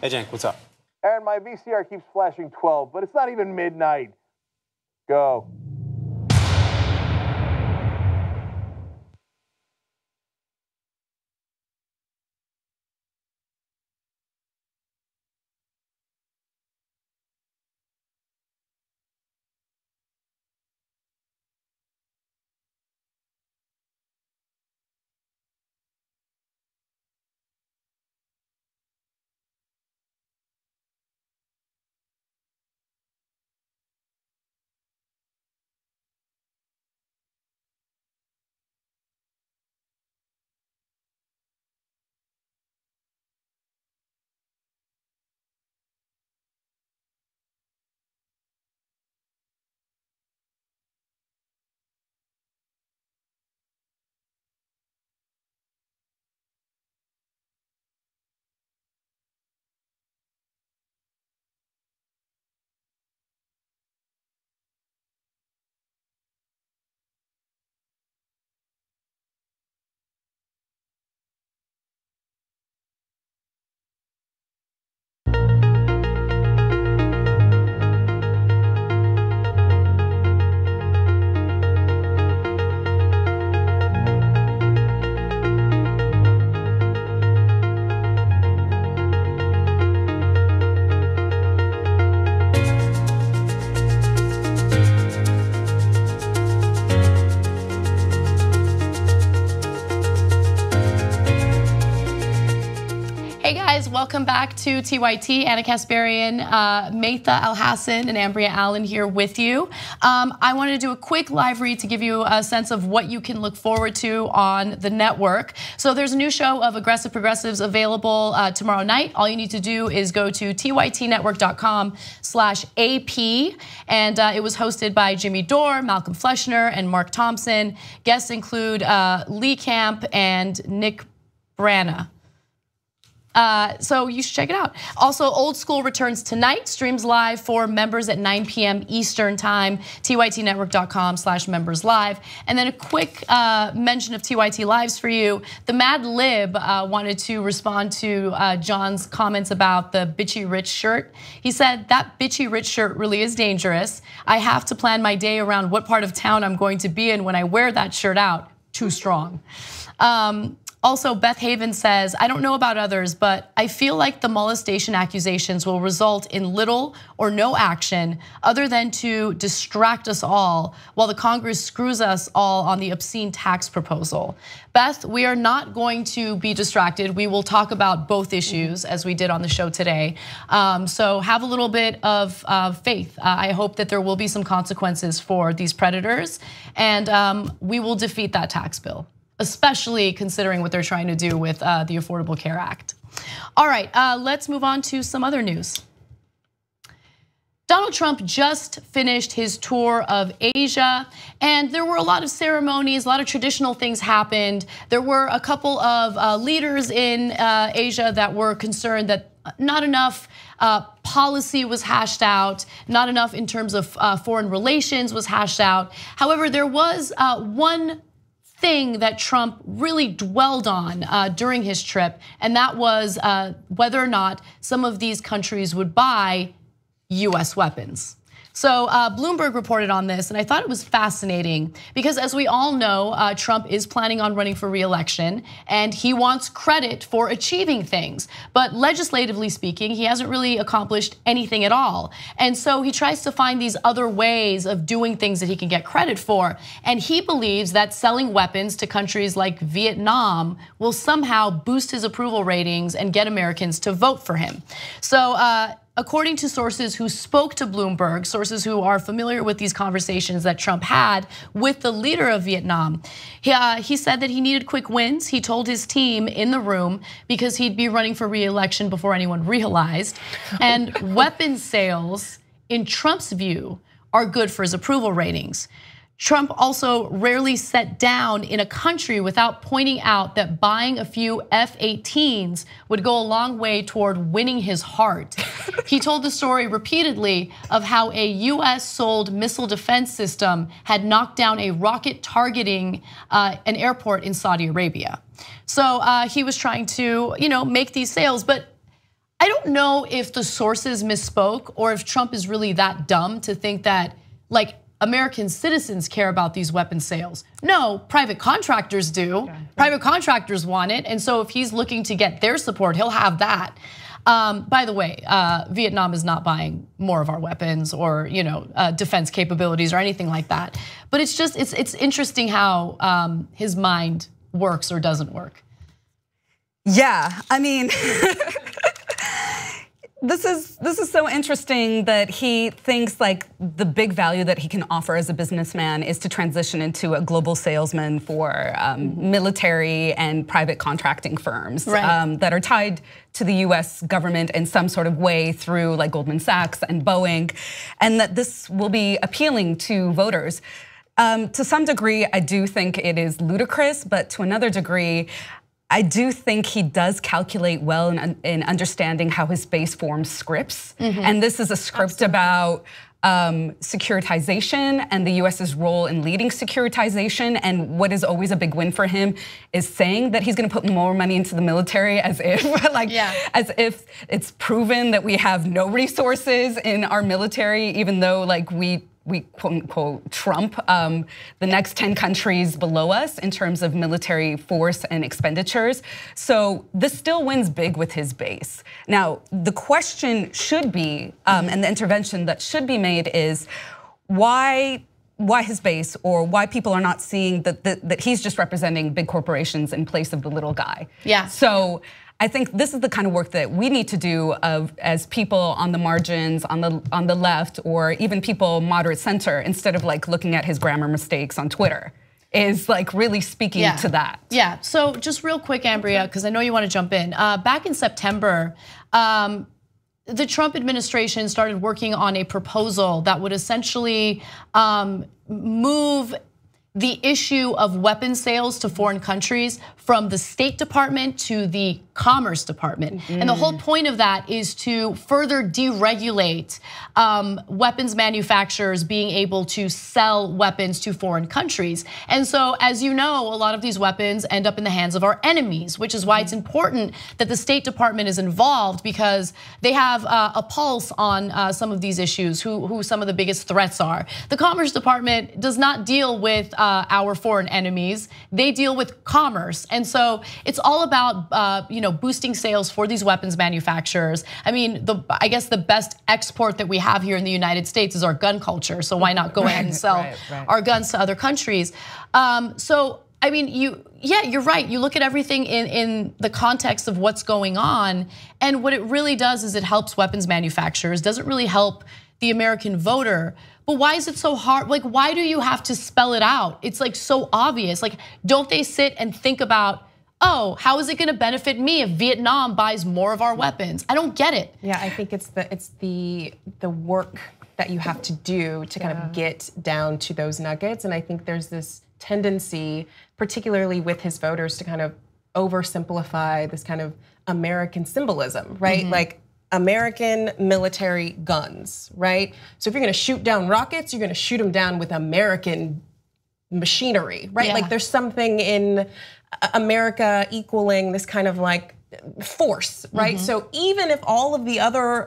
Hey, Cenk, what's up? Aaron, my VCR keeps flashing 12, but it's not even midnight. Go. welcome back to TYT. Anna Kasparian, Maytha Alhassan, and Ambria Allen here with you. I wanted to do a quick live read to give you a sense of what you can look forward to on the network. So there's a new show of Aggressive Progressives available tomorrow night. All you need to do is go to tytnetwork.com/AP, and it was hosted by Jimmy Dore, Malcolm Fleschner, and Mark Thompson. Guests include Lee Camp and Nick Brana. So you should check it out. Also, Old School returns tonight, streams live for members at 9 p.m. Eastern time, tytnetwork.com/members live. And then a quick mention of TYT Lives for you. The Mad Lib wanted to respond to John's comments about the bitchy rich shirt. He said, that bitchy rich shirt really is dangerous. I have to plan my day around what part of town I'm going to be in when I wear that shirt out. Too strong. Also, Beth Haven says, I don't know about others, but I feel like the molestation accusations will result in little or no action other than to distract us all while the Congress screws us all on the obscene tax proposal. Beth, we are not going to be distracted. We will talk about both issues as we did on the show today. So have a little bit of faith. I hope that there will be some consequences for these predators, and we will defeat that tax bill, especially considering what they're trying to do with the Affordable Care Act. All right, let's move on to some other news. Donald Trump just finished his tour of Asia, and there were a lot of ceremonies, a lot of traditional things happened. There were a couple of leaders in Asia that were concerned that not enough policy was hashed out, not enough in terms of foreign relations was hashed out. However, there was one thing that Trump really dwelled on during his trip, and that was whether or not some of these countries would buy US weapons. So Bloomberg reported on this, and I thought it was fascinating because, as we all know, Trump is planning on running for re-election, and he wants credit for achieving things. But legislatively speaking, he hasn't really accomplished anything at all. And so he tries to find these other ways of doing things that he can get credit for. And he believes that selling weapons to countries like Vietnam will somehow boost his approval ratings and get Americans to vote for him. So according to sources who spoke to Bloomberg, sources who are familiar with these conversations that Trump had with the leader of Vietnam, he said that he needed quick wins. He told his team in the room because he'd be running for re-election before anyone realized. And weapons sales, in Trump's view, are good for his approval ratings. Trump also rarely sat down in a country without pointing out that buying a few F-18s would go a long way toward winning his heart. He told the story repeatedly of how a US sold missile defense system had knocked down a rocket targeting an airport in Saudi Arabia. So he was trying to, make these sales, but I don't know if the sources misspoke or if Trump is really that dumb to think that, like, American citizens care about these weapon sales. No, private contractors do. Okay. Private contractors want it, and so if he's looking to get their support, he'll have that. By the way, Vietnam is not buying more of our weapons or defense capabilities or anything like that. But it's just it's interesting how his mind works or doesn't work. Yeah, I mean. This is so interesting that he thinks like the big value that he can offer as a businessman is to transition into a global salesman for military and private contracting firms that are tied to the US government in some sort of way through like Goldman Sachs and Boeing, and that this will be appealing to voters. To some degree, I do think it is ludicrous, but to another degree, I do think he does calculate well in understanding how his base forms scripts. And this is a script about securitization and the US's role in leading securitization. And what is always a big win for him is saying that he's gonna put more money into the military as if as if it's proven that we have no resources in our military, even though like we quote unquote trump the next 10 countries below us in terms of military force and expenditures. So this still wins big with his base. Now, the question should be, and the intervention that should be made is why his base or why people are not seeing that he's just representing big corporations in place of the little guy. Yeah. So I think this is the kind of work that we need to do as people on the margins, on the left, or even people moderate center, instead of like looking at his grammar mistakes on Twitter, is like really speaking to that. Yeah, so just real quick, Ambria, because I know you want to jump in. Back in September, the Trump administration started working on a proposal that would essentially move the issue of weapons sales to foreign countries from the State Department to the Commerce Department. And the whole point of that is to further deregulate weapons manufacturers being able to sell weapons to foreign countries. And so, as you know, a lot of these weapons end up in the hands of our enemies, which is why it's important that the State Department is involved, because they have a pulse on some of these issues, who some of the biggest threats are. The Commerce Department does not deal with our foreign enemies, they deal with commerce. And so it's all about boosting sales for these weapons manufacturers. I mean, I guess the best export that we have here in the United States is our gun culture. So why not go ahead and sell our guns to other countries? So I mean, you're right. You look at everything in the context of what's going on, and what it really does is it helps weapons manufacturers. Doesn't really help the American voter. But why is it so hard? Like, why do you have to spell it out? It's like so obvious. Like, don't they sit and think about, oh, how is it going to benefit me if Vietnam buys more of our weapons? I don't get it. Yeah, I think it's the work that you have to do to kind of get down to those nuggets. And I think there's this tendency, particularly with his voters, to kind of oversimplify this kind of American symbolism, right? Like, American military guns, right? So if you're gonna shoot down rockets, you're gonna shoot them down with American machinery, right? Like there's something in America equaling this kind of like force, right? So even if all of the other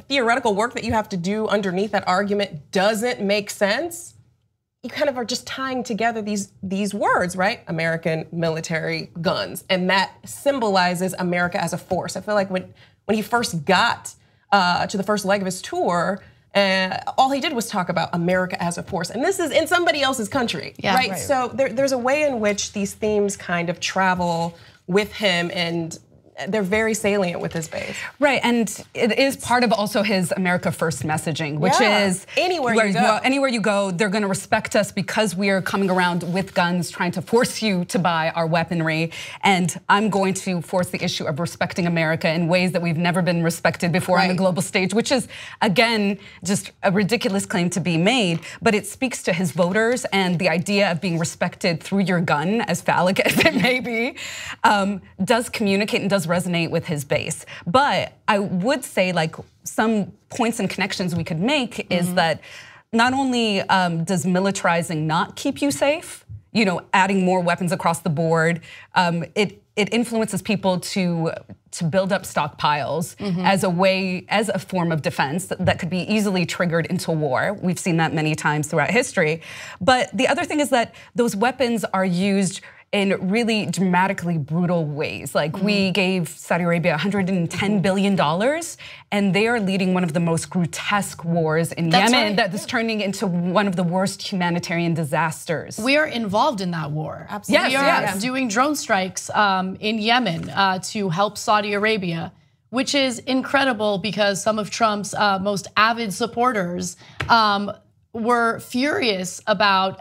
theoretical work that you have to do underneath that argument doesn't make sense, you kind of are just tying together these words, right? American military guns, and that symbolizes America as a force. I feel like when he first got to the first leg of his tour, all he did was talk about America as a force, and this is in somebody else's country, right? So there's a way in which these themes kind of travel with him, and they're very salient with his base. Right, and it is part of also his America First messaging, which is anywhere you go, they're gonna respect us because we are coming around with guns trying to force you to buy our weaponry. And I'm going to force the issue of respecting America in ways that we've never been respected before on the global stage, which is, again, just a ridiculous claim to be made, but it speaks to his voters, and the idea of being respected through your gun, as phallic as it may be, does communicate and does resonate with his base. But I would say, like, some points and connections we could make is that not only does militarizing not keep you safe, adding more weapons across the board, it influences people to build up stockpiles as a form of defense that could be easily triggered into war. We've seen that many times throughout history. But the other thing is that those weapons are used in really dramatically brutal ways. Like we gave Saudi Arabia $110 billion, and they are leading one of the most grotesque wars in Yemen that is turning into one of the worst humanitarian disasters. We are involved in that war. Absolutely. We are doing drone strikes in Yemen to help Saudi Arabia, which is incredible because some of Trump's most avid supporters were furious about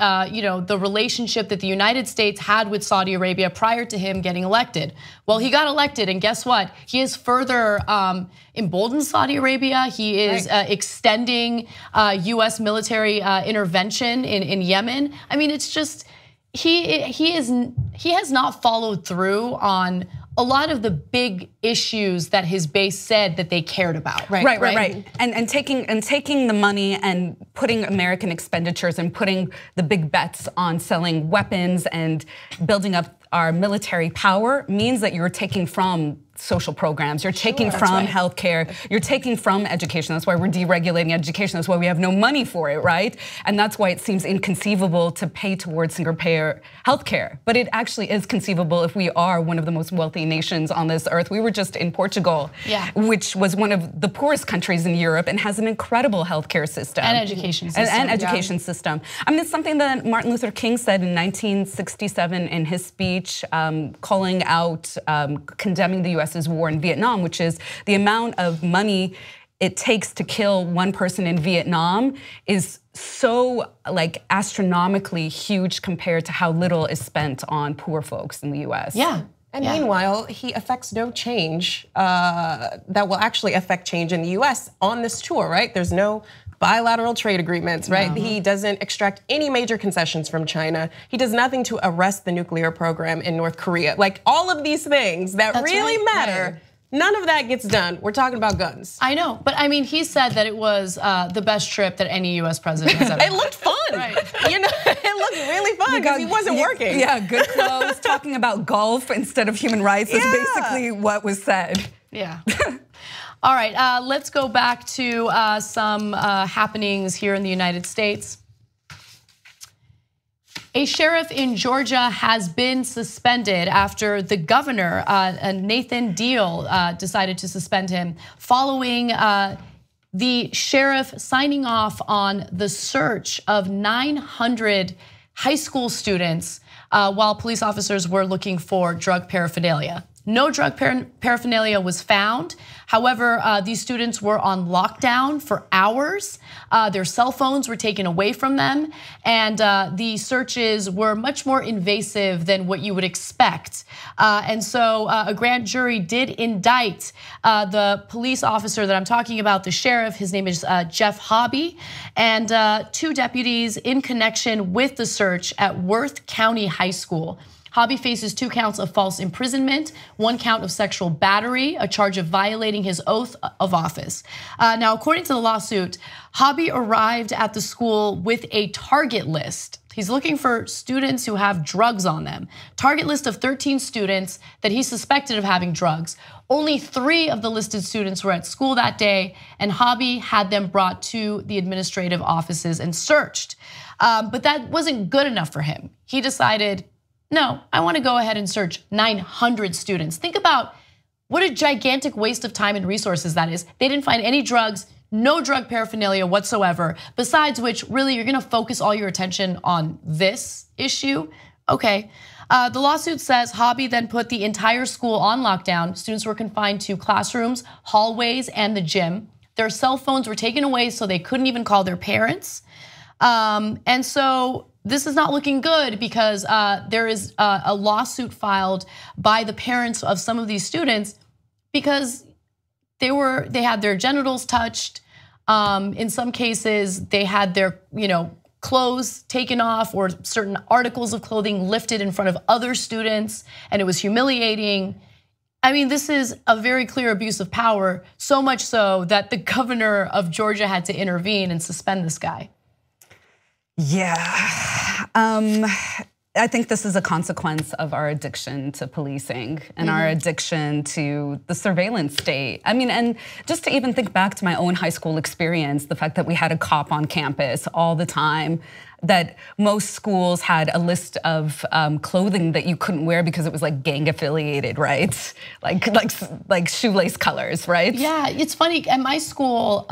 the relationship that the United States had with Saudi Arabia prior to him getting elected. Well, he got elected, and guess what? He has further emboldened Saudi Arabia. He is extending US military intervention in Yemen. I mean, it's just, he has not followed through on a lot of the big issues that his base said that they cared about. Right. And taking the money and putting American expenditures and putting the big bets on selling weapons and building up our military power means that you're taking from social programs. You're taking from healthcare. You're taking from education. That's why we're deregulating education. That's why we have no money for it, right? And that's why it seems inconceivable to pay towards single-payer healthcare. But it actually is conceivable if we are one of the most wealthy nations on this earth. We were just in Portugal, which was one of the poorest countries in Europe and has an incredible healthcare system. And education system. And education system. I mean, it's something that Martin Luther King said in 1967 in his speech, calling out, condemning the US's war in Vietnam, which is the amount of money it takes to kill one person in Vietnam is so like astronomically huge compared to how little is spent on poor folks in the US. And meanwhile, he affects no change that will actually affect change in the US on this tour, right? There's no bilateral trade agreements, right? He doesn't extract any major concessions from China. He does nothing to arrest the nuclear program in North Korea. Like all of these things that really matter, none of that gets done. We're talking about guns. I know, but I mean, he said that it was the best trip that any US president has ever had. It looked fun. You know, it looked really fun because he wasn't working. Yeah, good clothes, talking about golf instead of human rights is basically what was said. Yeah. All right, let's go back to some happenings here in the United States. A sheriff in Georgia has been suspended after the governor, Nathan Deal, decided to suspend him following the sheriff signing off on the search of 900 high school students while police officers were looking for drug paraphernalia. No drug paraphernalia was found. However, these students were on lockdown for hours. Their cell phones were taken away from them. And the searches were much more invasive than what you would expect. And so a grand jury did indict the police officer that I'm talking about, the sheriff. His name is Jeff Hobby, and 2 deputies in connection with the search at Worth County High School. Hobby faces 2 counts of false imprisonment, 1 count of sexual battery, a charge of violating his oath of office. Now, according to the lawsuit, Hobby arrived at the school with a target list. He's looking for students who have drugs on them. Target list of 13 students that he suspected of having drugs. Only 3 of the listed students were at school that day, and Hobby had them brought to the administrative offices and searched. But that wasn't good enough for him. He decided, no, I want to go ahead and search 900 students. Think about what a gigantic waste of time and resources that is. They didn't find any drugs, no drug paraphernalia whatsoever. Besides which, really, you're going to focus all your attention on this issue? Okay. The lawsuit says Hobby then put the entire school on lockdown. Students were confined to classrooms, hallways, and the gym. Their cell phones were taken away so they couldn't even call their parents. And so this is not looking good because there is a lawsuit filed by the parents of some of these students because they had their genitals touched. In some cases, they had their clothes taken off or certain articles of clothing lifted in front of other students, and it was humiliating. I mean, this is a very clear abuse of power, so much so that the governor of Georgia had to intervene and suspend this guy. Yeah, I think this is a consequence of our addiction to policing and our addiction to the surveillance state. I mean, and just to even think back to my own high school experience, the fact that we had a cop on campus all the time, that most schools had a list of clothing that you couldn't wear because it was like gang affiliated, right? Like shoelace colors, right? Yeah, it's funny. At my school,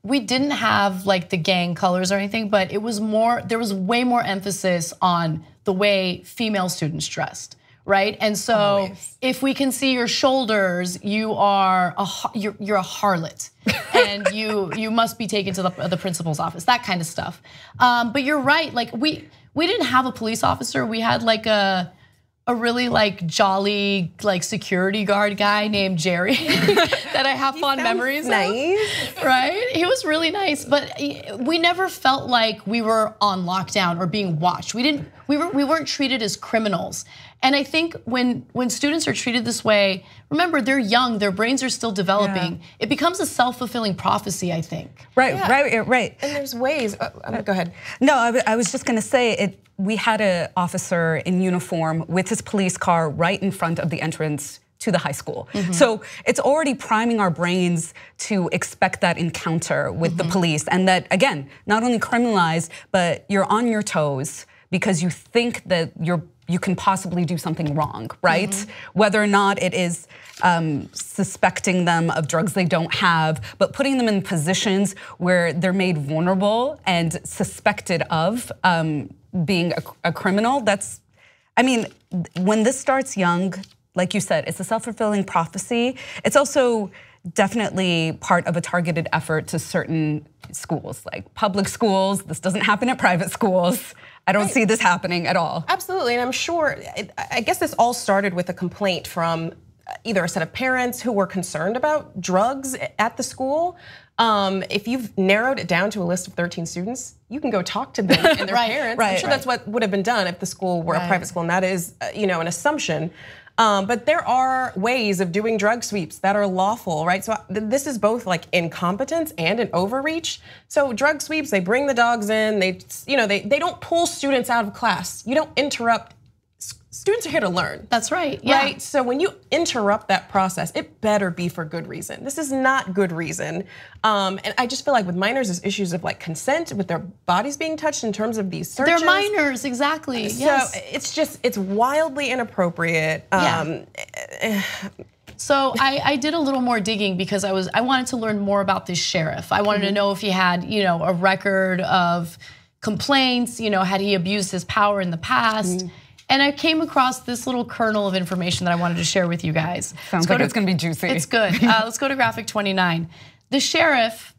we didn't have like the gang colors or anything, but it was there was way more emphasis on the way female students dressed, right? And so if we can see your shoulders, you're a harlot, and you must be taken to the principal's office, that kind of stuff. But you're right, like we didn't have a police officer. We had like a really like jolly like security guard guy named Jerry that I have fond memories of. Right? He was really nice, but we never felt like we were on lockdown or being watched. We weren't treated as criminals. And I think when students are treated this way, remember they're young, their brains are still developing. Yeah. It becomes a self-fulfilling prophecy, I think. Right. And there's ways. Go ahead. No, I was just going to say we had an officer in uniform with his police car right in front of the entrance to the high school. So it's already priming our brains to expect that encounter with the police, and that, again, not only criminalized, but you're on your toes because you think that you can possibly do something wrong, right? Whether or not it is suspecting them of drugs they don't have, but putting them in positions where they're made vulnerable and suspected of being a criminal. That's, I mean, when this starts young, like you said, it's a self-fulfilling prophecy. It's also definitely part of a targeted effort to certain schools, like public schools. This doesn't happen at private schools. I don't see this happening at all. Absolutely, and I'm sure, I guess this all started with a complaint from either a set of parents who were concerned about drugs at the school. If you've narrowed it down to a list of 13 students, you can go talk to them and their parents. I'm sure that's what would have been done if the school were a private school, and that is, an assumption. But there are ways of doing drug sweeps that are lawful, right? So this is both like incompetence and an overreach. So drug sweeps, they bring the dogs in, they don't pull students out of class. You don't interrupt. Students are here to learn. That's right. Right? So when you interrupt that process, it better be for good reason. This is not good reason. And I just feel like with minors, there's issues of like consent, with their bodies being touched in terms of these searches. They're minors, exactly. Yes. So it's wildly inappropriate. So I did a little more digging because I wanted to learn more about this sheriff. I wanted to know if he had, a record of complaints, had he abused his power in the past. And I came across this little kernel of information that I wanted to share with you guys. Sounds like it's gonna be juicy. It's good. Let's go to graphic 29. The sheriff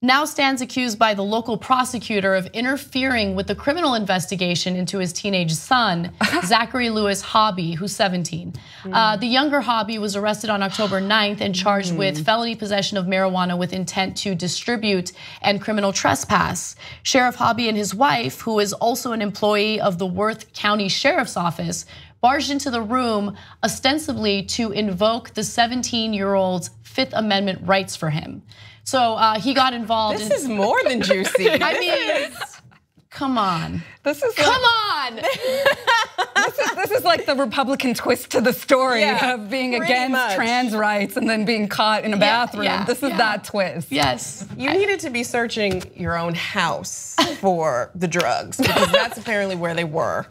now stands accused by the local prosecutor of interfering with the criminal investigation into his teenage son, Zachary Lewis Hobby, who's 17. The younger Hobby was arrested on October 9th and charged with felony possession of marijuana with intent to distribute and criminal trespass. Sheriff Hobby and his wife, who is also an employee of the Worth County Sheriff's Office, barged into the room ostensibly to invoke the 17-year-old's Fifth Amendment rights for him. So he got involved. This is more than juicy. I mean, come on. This is come on. This is like the Republican twist to the story of being against trans rights and then being caught in a bathroom. This is that twist. Yes. You needed to be searching your own house for the drugs because that's apparently where they were.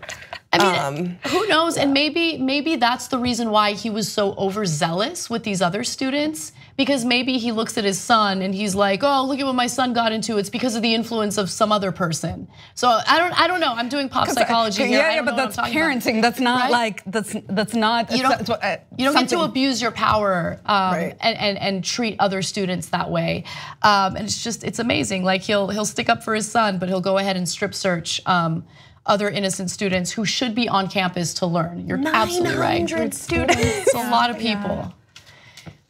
I mean, who knows? And maybe that's the reason why he was so overzealous with these other students, because maybe he looks at his son and he's like, "Oh, look at what my son got into. It's because of the influence of some other person." So I don't know. I'm doing pop psychology here. Yeah, but that's parenting. That's not like that's not. You don't get to abuse your power and treat other students that way. And it's amazing. Like he'll stick up for his son, but he'll go ahead and strip search other innocent students who should be on campus to learn. You're absolutely right. 900 students. It's a lot of people.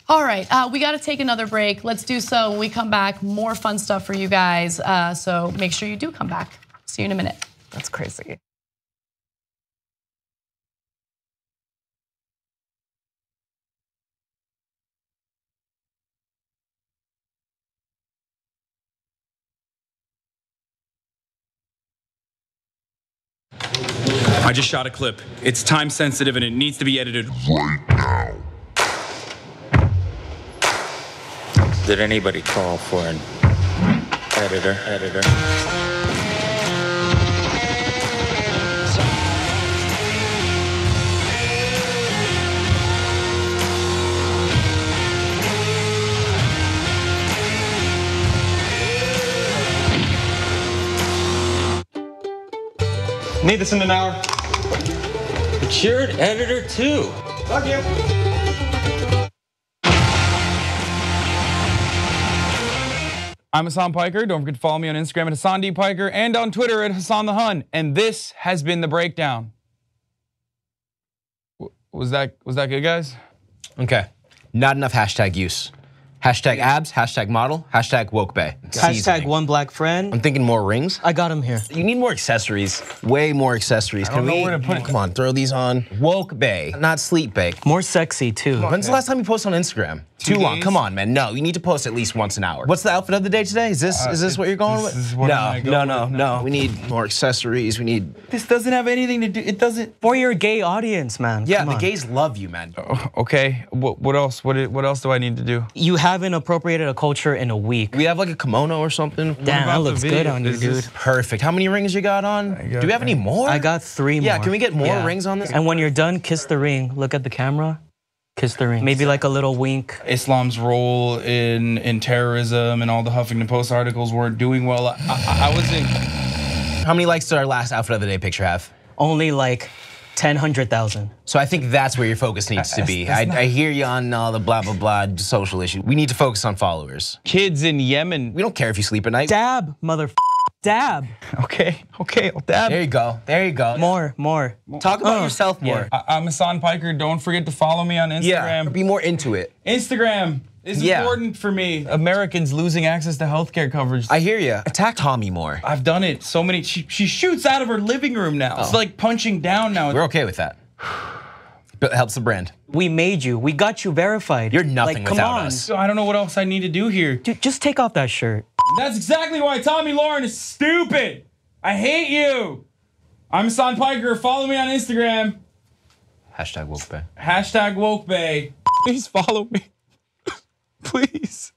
All right, we got to take another break. Let's do so. When we come back, more fun stuff for you guys. So make sure you do come back. See you in a minute. That's crazy. I just shot a clip. It's time sensitive and it needs to be edited right now. Did anybody call for an editor? Need this in an hour. But you're an editor too. Fuck you. I'm Hassan Piker. Don't forget to follow me on Instagram at Hassan D. Piker and on Twitter at Hassan the Hun. And this has been The Breakdown. Was that good, guys? Okay. Not enough hashtag use. Hashtag abs, hashtag model, hashtag woke bae. Hashtag one black friend. I'm thinking more rings. I got them here. You need more accessories, way more accessories. I don't know where to put it. Come on, throw these on. Woke bae, not sleep bae. More sexy too. When's the last time you posted on Instagram? Too long. Come on, man. No, you need to post at least once an hour. What's the outfit of the day today? Is this what you're going with? No. We need more accessories. We need. This doesn't have anything to do. It doesn't. For your gay audience, man. Yeah, the gays love you, man. Okay. What else? What else do I need to do? You haven't appropriated a culture in a week. We have like a kimono or something. Damn, that looks good on you, dude. Perfect. How many rings you got on? Do we have any more? I got 3 more. Yeah, can we get more rings on this? And when you're done, kiss the ring. Look at the camera. Kiss the ring. Maybe like a little wink. Islam's role in terrorism and all the Huffington Post articles weren't doing well. I wasn't. How many likes did our last outfit of the day picture have? Only like 100,000. So I think that's where your focus needs to be. I hear you on all the blah, blah, blah social issue. We need to focus on followers. Kids in Yemen. We don't care if you sleep at night. Dab, dab. Okay, I'll dab. There you go. More. Talk about yourself more. I'm Hassan Piker. Don't forget to follow me on Instagram. Yeah, be more into it. Instagram is important for me. Americans losing access to healthcare coverage. I hear you. Attack Tommy more. I've done it so many. She shoots out of her living room now. It's like punching down now. We're okay with that. It helps the brand. We made you. We got you verified. You're nothing without us. So I don't know what else I need to do here. Dude, just take off that shirt. That's exactly why Tommy Lauren is stupid. I hate you. I'm Hassan Piker. Follow me on Instagram. Hashtag woke bae. Hashtag woke bae. Please follow me. Please.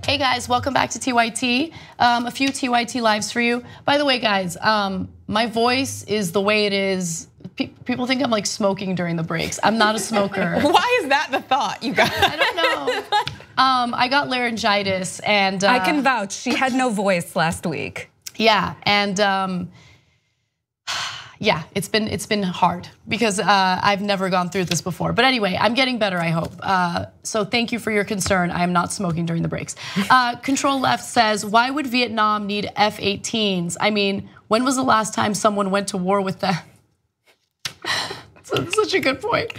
Hey guys, welcome back to TYT. A few TYT lives for you. By the way, guys, my voice is the way it is. People think I'm like smoking during the breaks. I'm not a smoker. Why is that the thought, you guys? I don't know. I got laryngitis and I can vouch. She had no voice last week. Yeah, and yeah, it's been hard because I've never gone through this before. But anyway, I'm getting better, I hope. So thank you for your concern. I am not smoking during the breaks. Control Left says, why would Vietnam need F-18s? I mean, when was the last time someone went to war with them? Such a good point.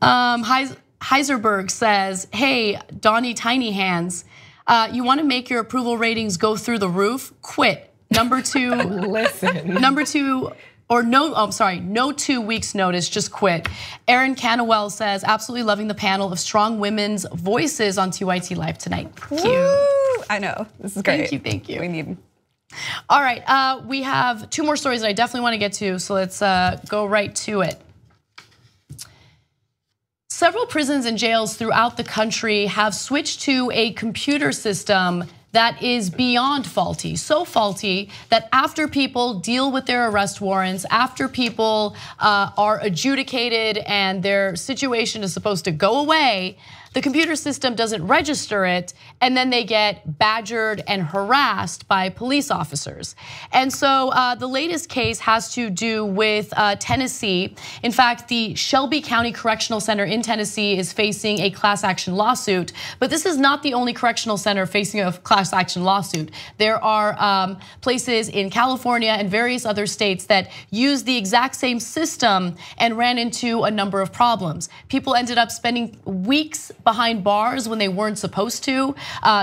Heiserberg says, hey, Donnie Tiny Hands, you want to make your approval ratings go through the roof? Quit. Number two, listen. Number two, or no, I'm sorry, no 2 weeks notice, just quit. Aaron Canawell says, absolutely loving the panel of strong women's voices on TYT Live tonight. Thank you. I know, this is great. Thank you. We need All right, we have 2 more stories that I definitely want to get to, so let's go right to it. Several prisons and jails throughout the country have switched to a computer system that is beyond faulty, so faulty that after people deal with their arrest warrants, after people are adjudicated and their situation is supposed to go away, the computer system doesn't register it, and then they get badgered and harassed by police officers. And so the latest case has to do with Tennessee. In fact, the Shelby County Correctional Center in Tennessee is facing a class action lawsuit, but this is not the only correctional center facing a class action lawsuit. There are places in California and various other states that use the exact same system and ran into a number of problems. People ended up spending weeks behind bars when they weren't supposed to,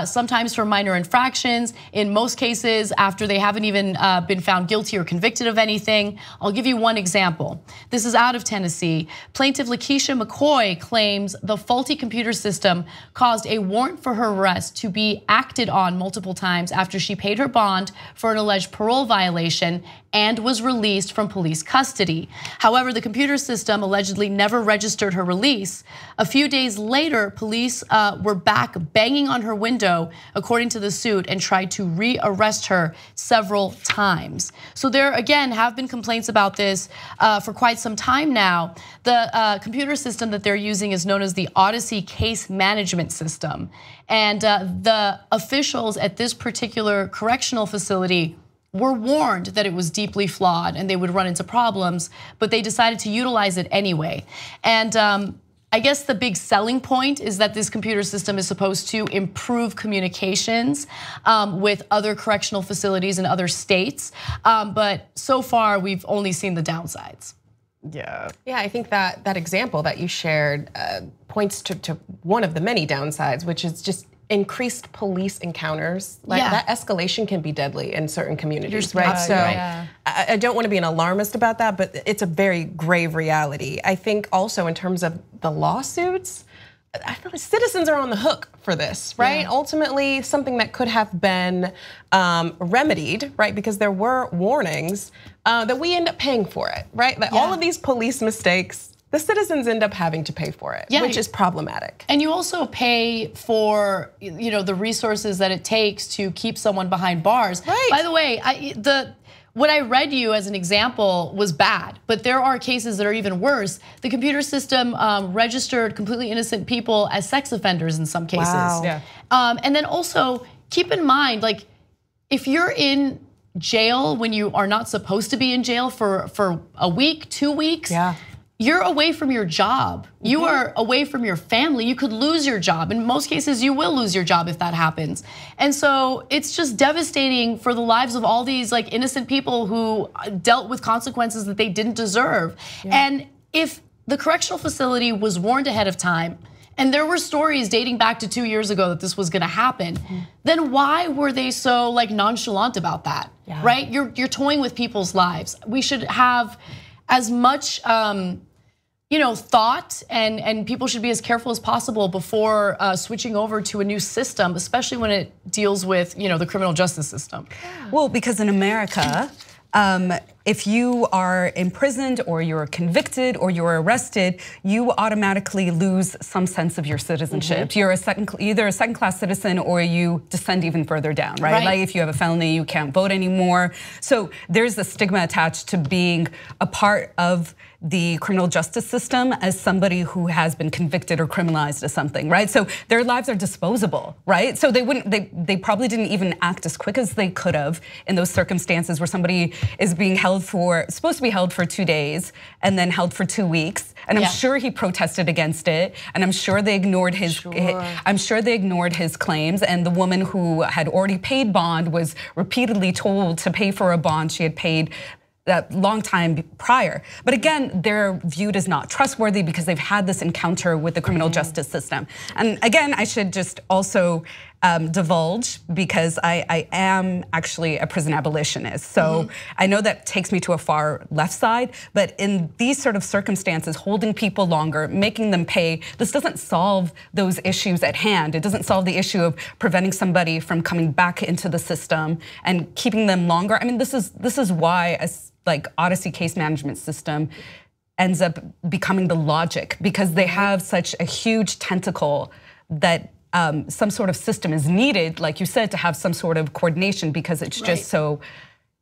sometimes for minor infractions, in most cases after they haven't even been found guilty or convicted of anything. I'll give you one example. This is out of Tennessee. Plaintiff Lakeisha McCoy claims the faulty computer system caused a warrant for her arrest to be acted on multiple times after she paid her bond for an alleged parole violation and was released from police custody. However, the computer system allegedly never registered her release. A few days later, police were back banging on her window, according to the suit, and tried to re-arrest her several times. So there, again, have been complaints about this for quite some time now. The computer system that they're using is known as the Odyssey Case Management System. And the officials at this particular correctional facility were warned that it was deeply flawed and they would run into problems, but they decided to utilize it anyway. And I guess the big selling point is that this computer system is supposed to improve communications with other correctional facilities in other states. But so far, we've only seen the downsides. Yeah, I think that example that you shared points to one of the many downsides, which is just increased police encounters. Like that escalation can be deadly in certain communities, right? So I don't want to be an alarmist about that, but it's a very grave reality. I think also in terms of the lawsuits, I feel like citizens are on the hook for this, right? Yeah. Ultimately, something that could have been remedied, right? Because there were warnings that we end up paying for it, right? Like all of these police mistakes, the citizens end up having to pay for it, which is problematic. And you also pay for the resources that it takes to keep someone behind bars. Right. By the way, what I read you as an example was bad, but there are cases that are even worse. The computer system registered completely innocent people as sex offenders in some cases. Wow. Yeah. And then also keep in mind, like if you're in jail when you are not supposed to be in jail for a week, 2 weeks. Yeah. You're away from your job. You are away from your family. You could lose your job. In most cases, you will lose your job if that happens. And so it's just devastating for the lives of all these like innocent people who dealt with consequences that they didn't deserve. Yeah. And if the correctional facility was warned ahead of time, and there were stories dating back to 2 years ago that this was gonna happen, then why were they so like nonchalant about that, right? You're toying with people's lives. We should have as much thought, and people should be as careful as possible before switching over to a new system, especially when it deals with the criminal justice system. Well, because in America, if you are imprisoned or you're convicted or you're arrested, you automatically lose some sense of your citizenship. You're either a second-class citizen or you descend even further down, right? Like if you have a felony, you can't vote anymore. So there's a stigma attached to being a part of the criminal justice system as somebody who has been convicted or criminalized as something, right? So their lives are disposable, right? So they probably didn't even act as quick as they could have in those circumstances where somebody is being supposed to be held for 2 days and then held for 2 weeks. And I'm sure he protested against it, and I'm sure they ignored his claims. And the woman who had already paid bond was repeatedly told to pay for a bond she had paid that long time prior. But again, they're viewed as not trustworthy because they've had this encounter with the criminal justice system. And again, I should just also divulge because I am actually a prison abolitionist. So I know that takes me to a far left side, but in these sort of circumstances, holding people longer, making them pay, this doesn't solve those issues at hand. It doesn't solve the issue of preventing somebody from coming back into the system and keeping them longer. I mean, this is why a Odyssey case management system ends up becoming the logic, because they have such a huge tentacle that some sort of system is needed, like you said, to have some sort of coordination, because it's just so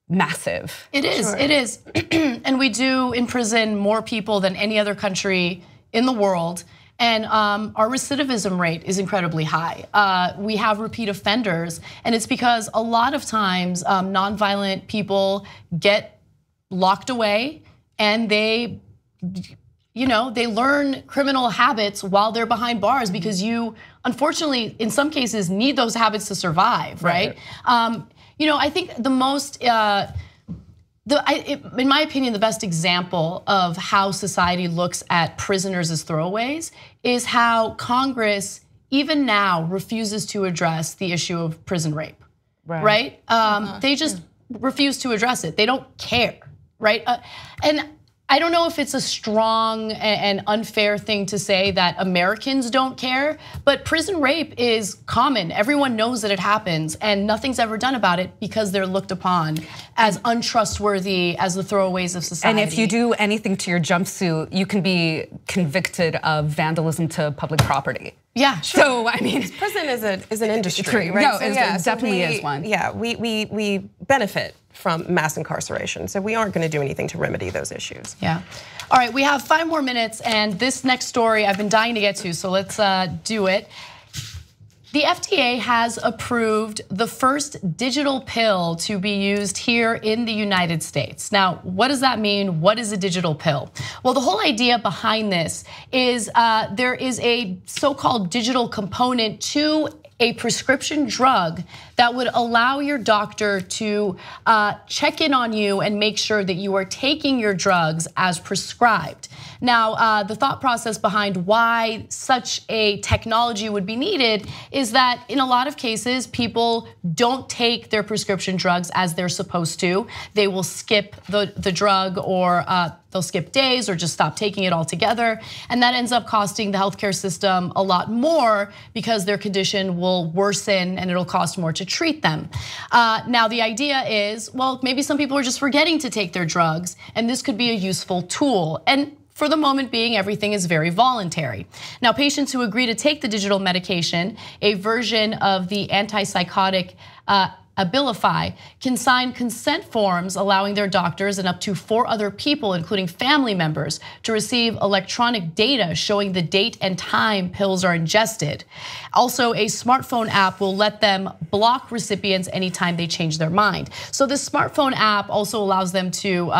massive. It is, it is. And we do imprison more people than any other country in the world. And our recidivism rate is incredibly high. We have repeat offenders, and it's because a lot of times nonviolent people get locked away and they learn criminal habits while they're behind bars, because you, unfortunately, in some cases, need those habits to survive, right? I think the most, in my opinion, the best example of how society looks at prisoners as throwaways is how Congress, even now, refuses to address the issue of prison rape, right? They just refuse to address it. They don't care, right? And I don't know if it's a strong and unfair thing to say that Americans don't care, but prison rape is common. Everyone knows that it happens, and nothing's ever done about it because they're looked upon as untrustworthy, as the throwaways of society. And if you do anything to your jumpsuit, you can be convicted of vandalism to public property. Yeah, sure. So I mean, prison is an industry, right? No, it definitely is one. Yeah, we benefit from mass incarceration, so we aren't going to do anything to remedy those issues. Yeah. All right, we have 5 more minutes, and this next story I've been dying to get to, so let's do it. The FDA has approved the first digital pill to be used here in the United States. Now, what does that mean? What is a digital pill? Well, the whole idea behind this is there is a so-called digital component to a prescription drug that would allow your doctor to check in on you and make sure that you are taking your drugs as prescribed. Now, the thought process behind why such a technology would be needed is that in a lot of cases, people don't take their prescription drugs as they're supposed to. They will skip the drug, or they'll skip days, or just stop taking it altogether. And that ends up costing the healthcare system a lot more because their condition will worsen and it'll cost more to treat them. Now, the idea is, well, maybe some people are just forgetting to take their drugs, and this could be a useful tool. And for the moment being, everything is very voluntary. Now, patients who agree to take the digital medication, a version of the antipsychotic Abilify, can sign consent forms allowing their doctors and up to 4 other people, including family members, to receive electronic data showing the date and time pills are ingested. Also, a smartphone app will let them block recipients anytime they change their mind. So this smartphone app also allows them to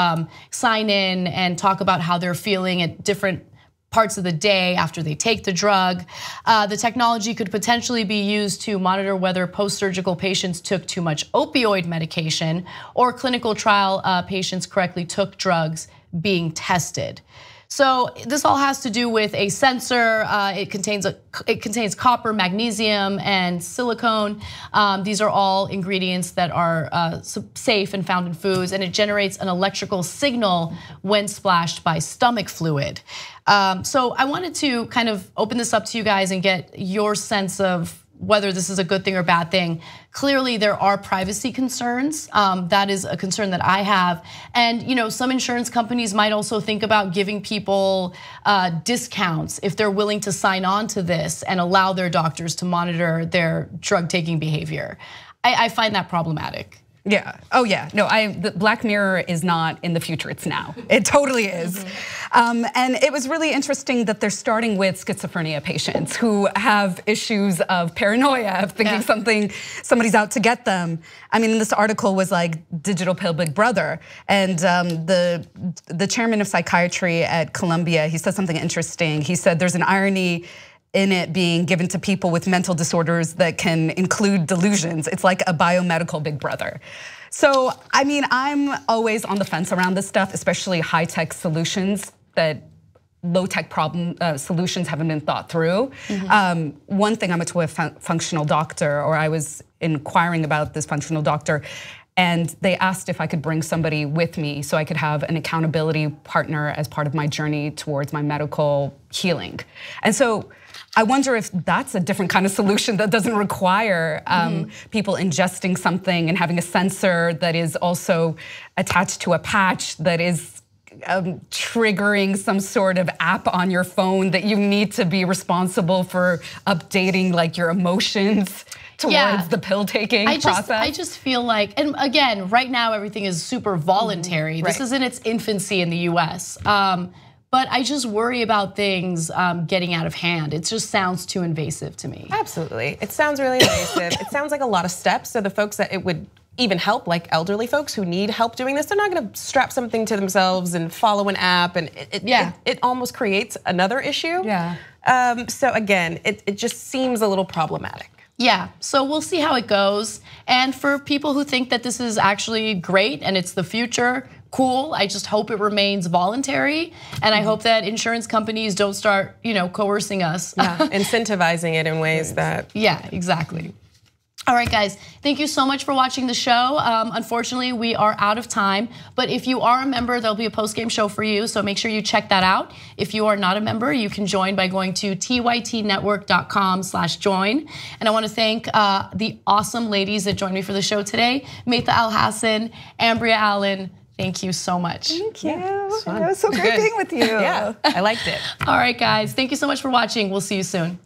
sign in and talk about how they're feeling at different parts of the day after they take the drug. The technology could potentially be used to monitor whether post-surgical patients took too much opioid medication, or clinical trial patients correctly took drugs being tested. So this all has to do with a sensor. It contains copper, magnesium, and silicone. These are all ingredients that are safe and found in foods, and it generates an electrical signal when splashed by stomach fluid. So I wanted to kind of open this up to you guys and get your sense of whether this is a good thing or bad thing. Clearly, there are privacy concerns. That is a concern that I have. And some insurance companies might also think about giving people discounts if they're willing to sign on to this and allow their doctors to monitor their drug taking behavior. I find that problematic. Yeah. Oh yeah. No, the Black Mirror is not in the future, it's now. It totally is. And it was really interesting that they're starting with schizophrenia patients who have issues of paranoia, of thinking somebody's out to get them. I mean, this article was like digital pill big brother. And the chairman of psychiatry at Columbia, he said something interesting. He said there's an irony in it being given to people with mental disorders that can include delusions. It's like a biomedical big brother. So, I mean, I'm always on the fence around this stuff, especially high-tech solutions that low-tech problem solutions haven't been thought through. One thing, I went to a functional doctor, or I was inquiring about this functional doctor, and they asked if I could bring somebody with me so I could have an accountability partner as part of my journey towards my medical healing. And so I wonder if that's a different kind of solution that doesn't require people ingesting something and having a sensor that is also attached to a patch that is triggering some sort of app on your phone that you need to be responsible for updating like your emotions towards the pill taking process. I just feel like, and again, right now everything is super voluntary. This is in its infancy in the US. But I just worry about things getting out of hand. It just sounds too invasive to me. Absolutely, it sounds really invasive. It sounds like a lot of steps. So the folks that it would even help, like elderly folks who need help doing this, they're not gonna strap something to themselves and follow an app, and it almost creates another issue. So again, it just seems a little problematic. Yeah, so we'll see how it goes. And for people who think that this is actually great and it's the future, cool. I just hope it remains voluntary, and I hope that insurance companies don't start, coercing us. Incentivizing it in ways that. Yeah, exactly. All right, guys, thank you so much for watching the show. Unfortunately, we are out of time, but if you are a member, there'll be a post-game show for you, so make sure you check that out. If you are not a member, you can join by going to tytnetwork.com/join. And I wanna thank the awesome ladies that joined me for the show today, Maytha Al-Hassan, Ambria Allen. Thank you so much. Thank you. It was so great being with you. Yeah, I liked it. All right, guys, thank you so much for watching. We'll see you soon.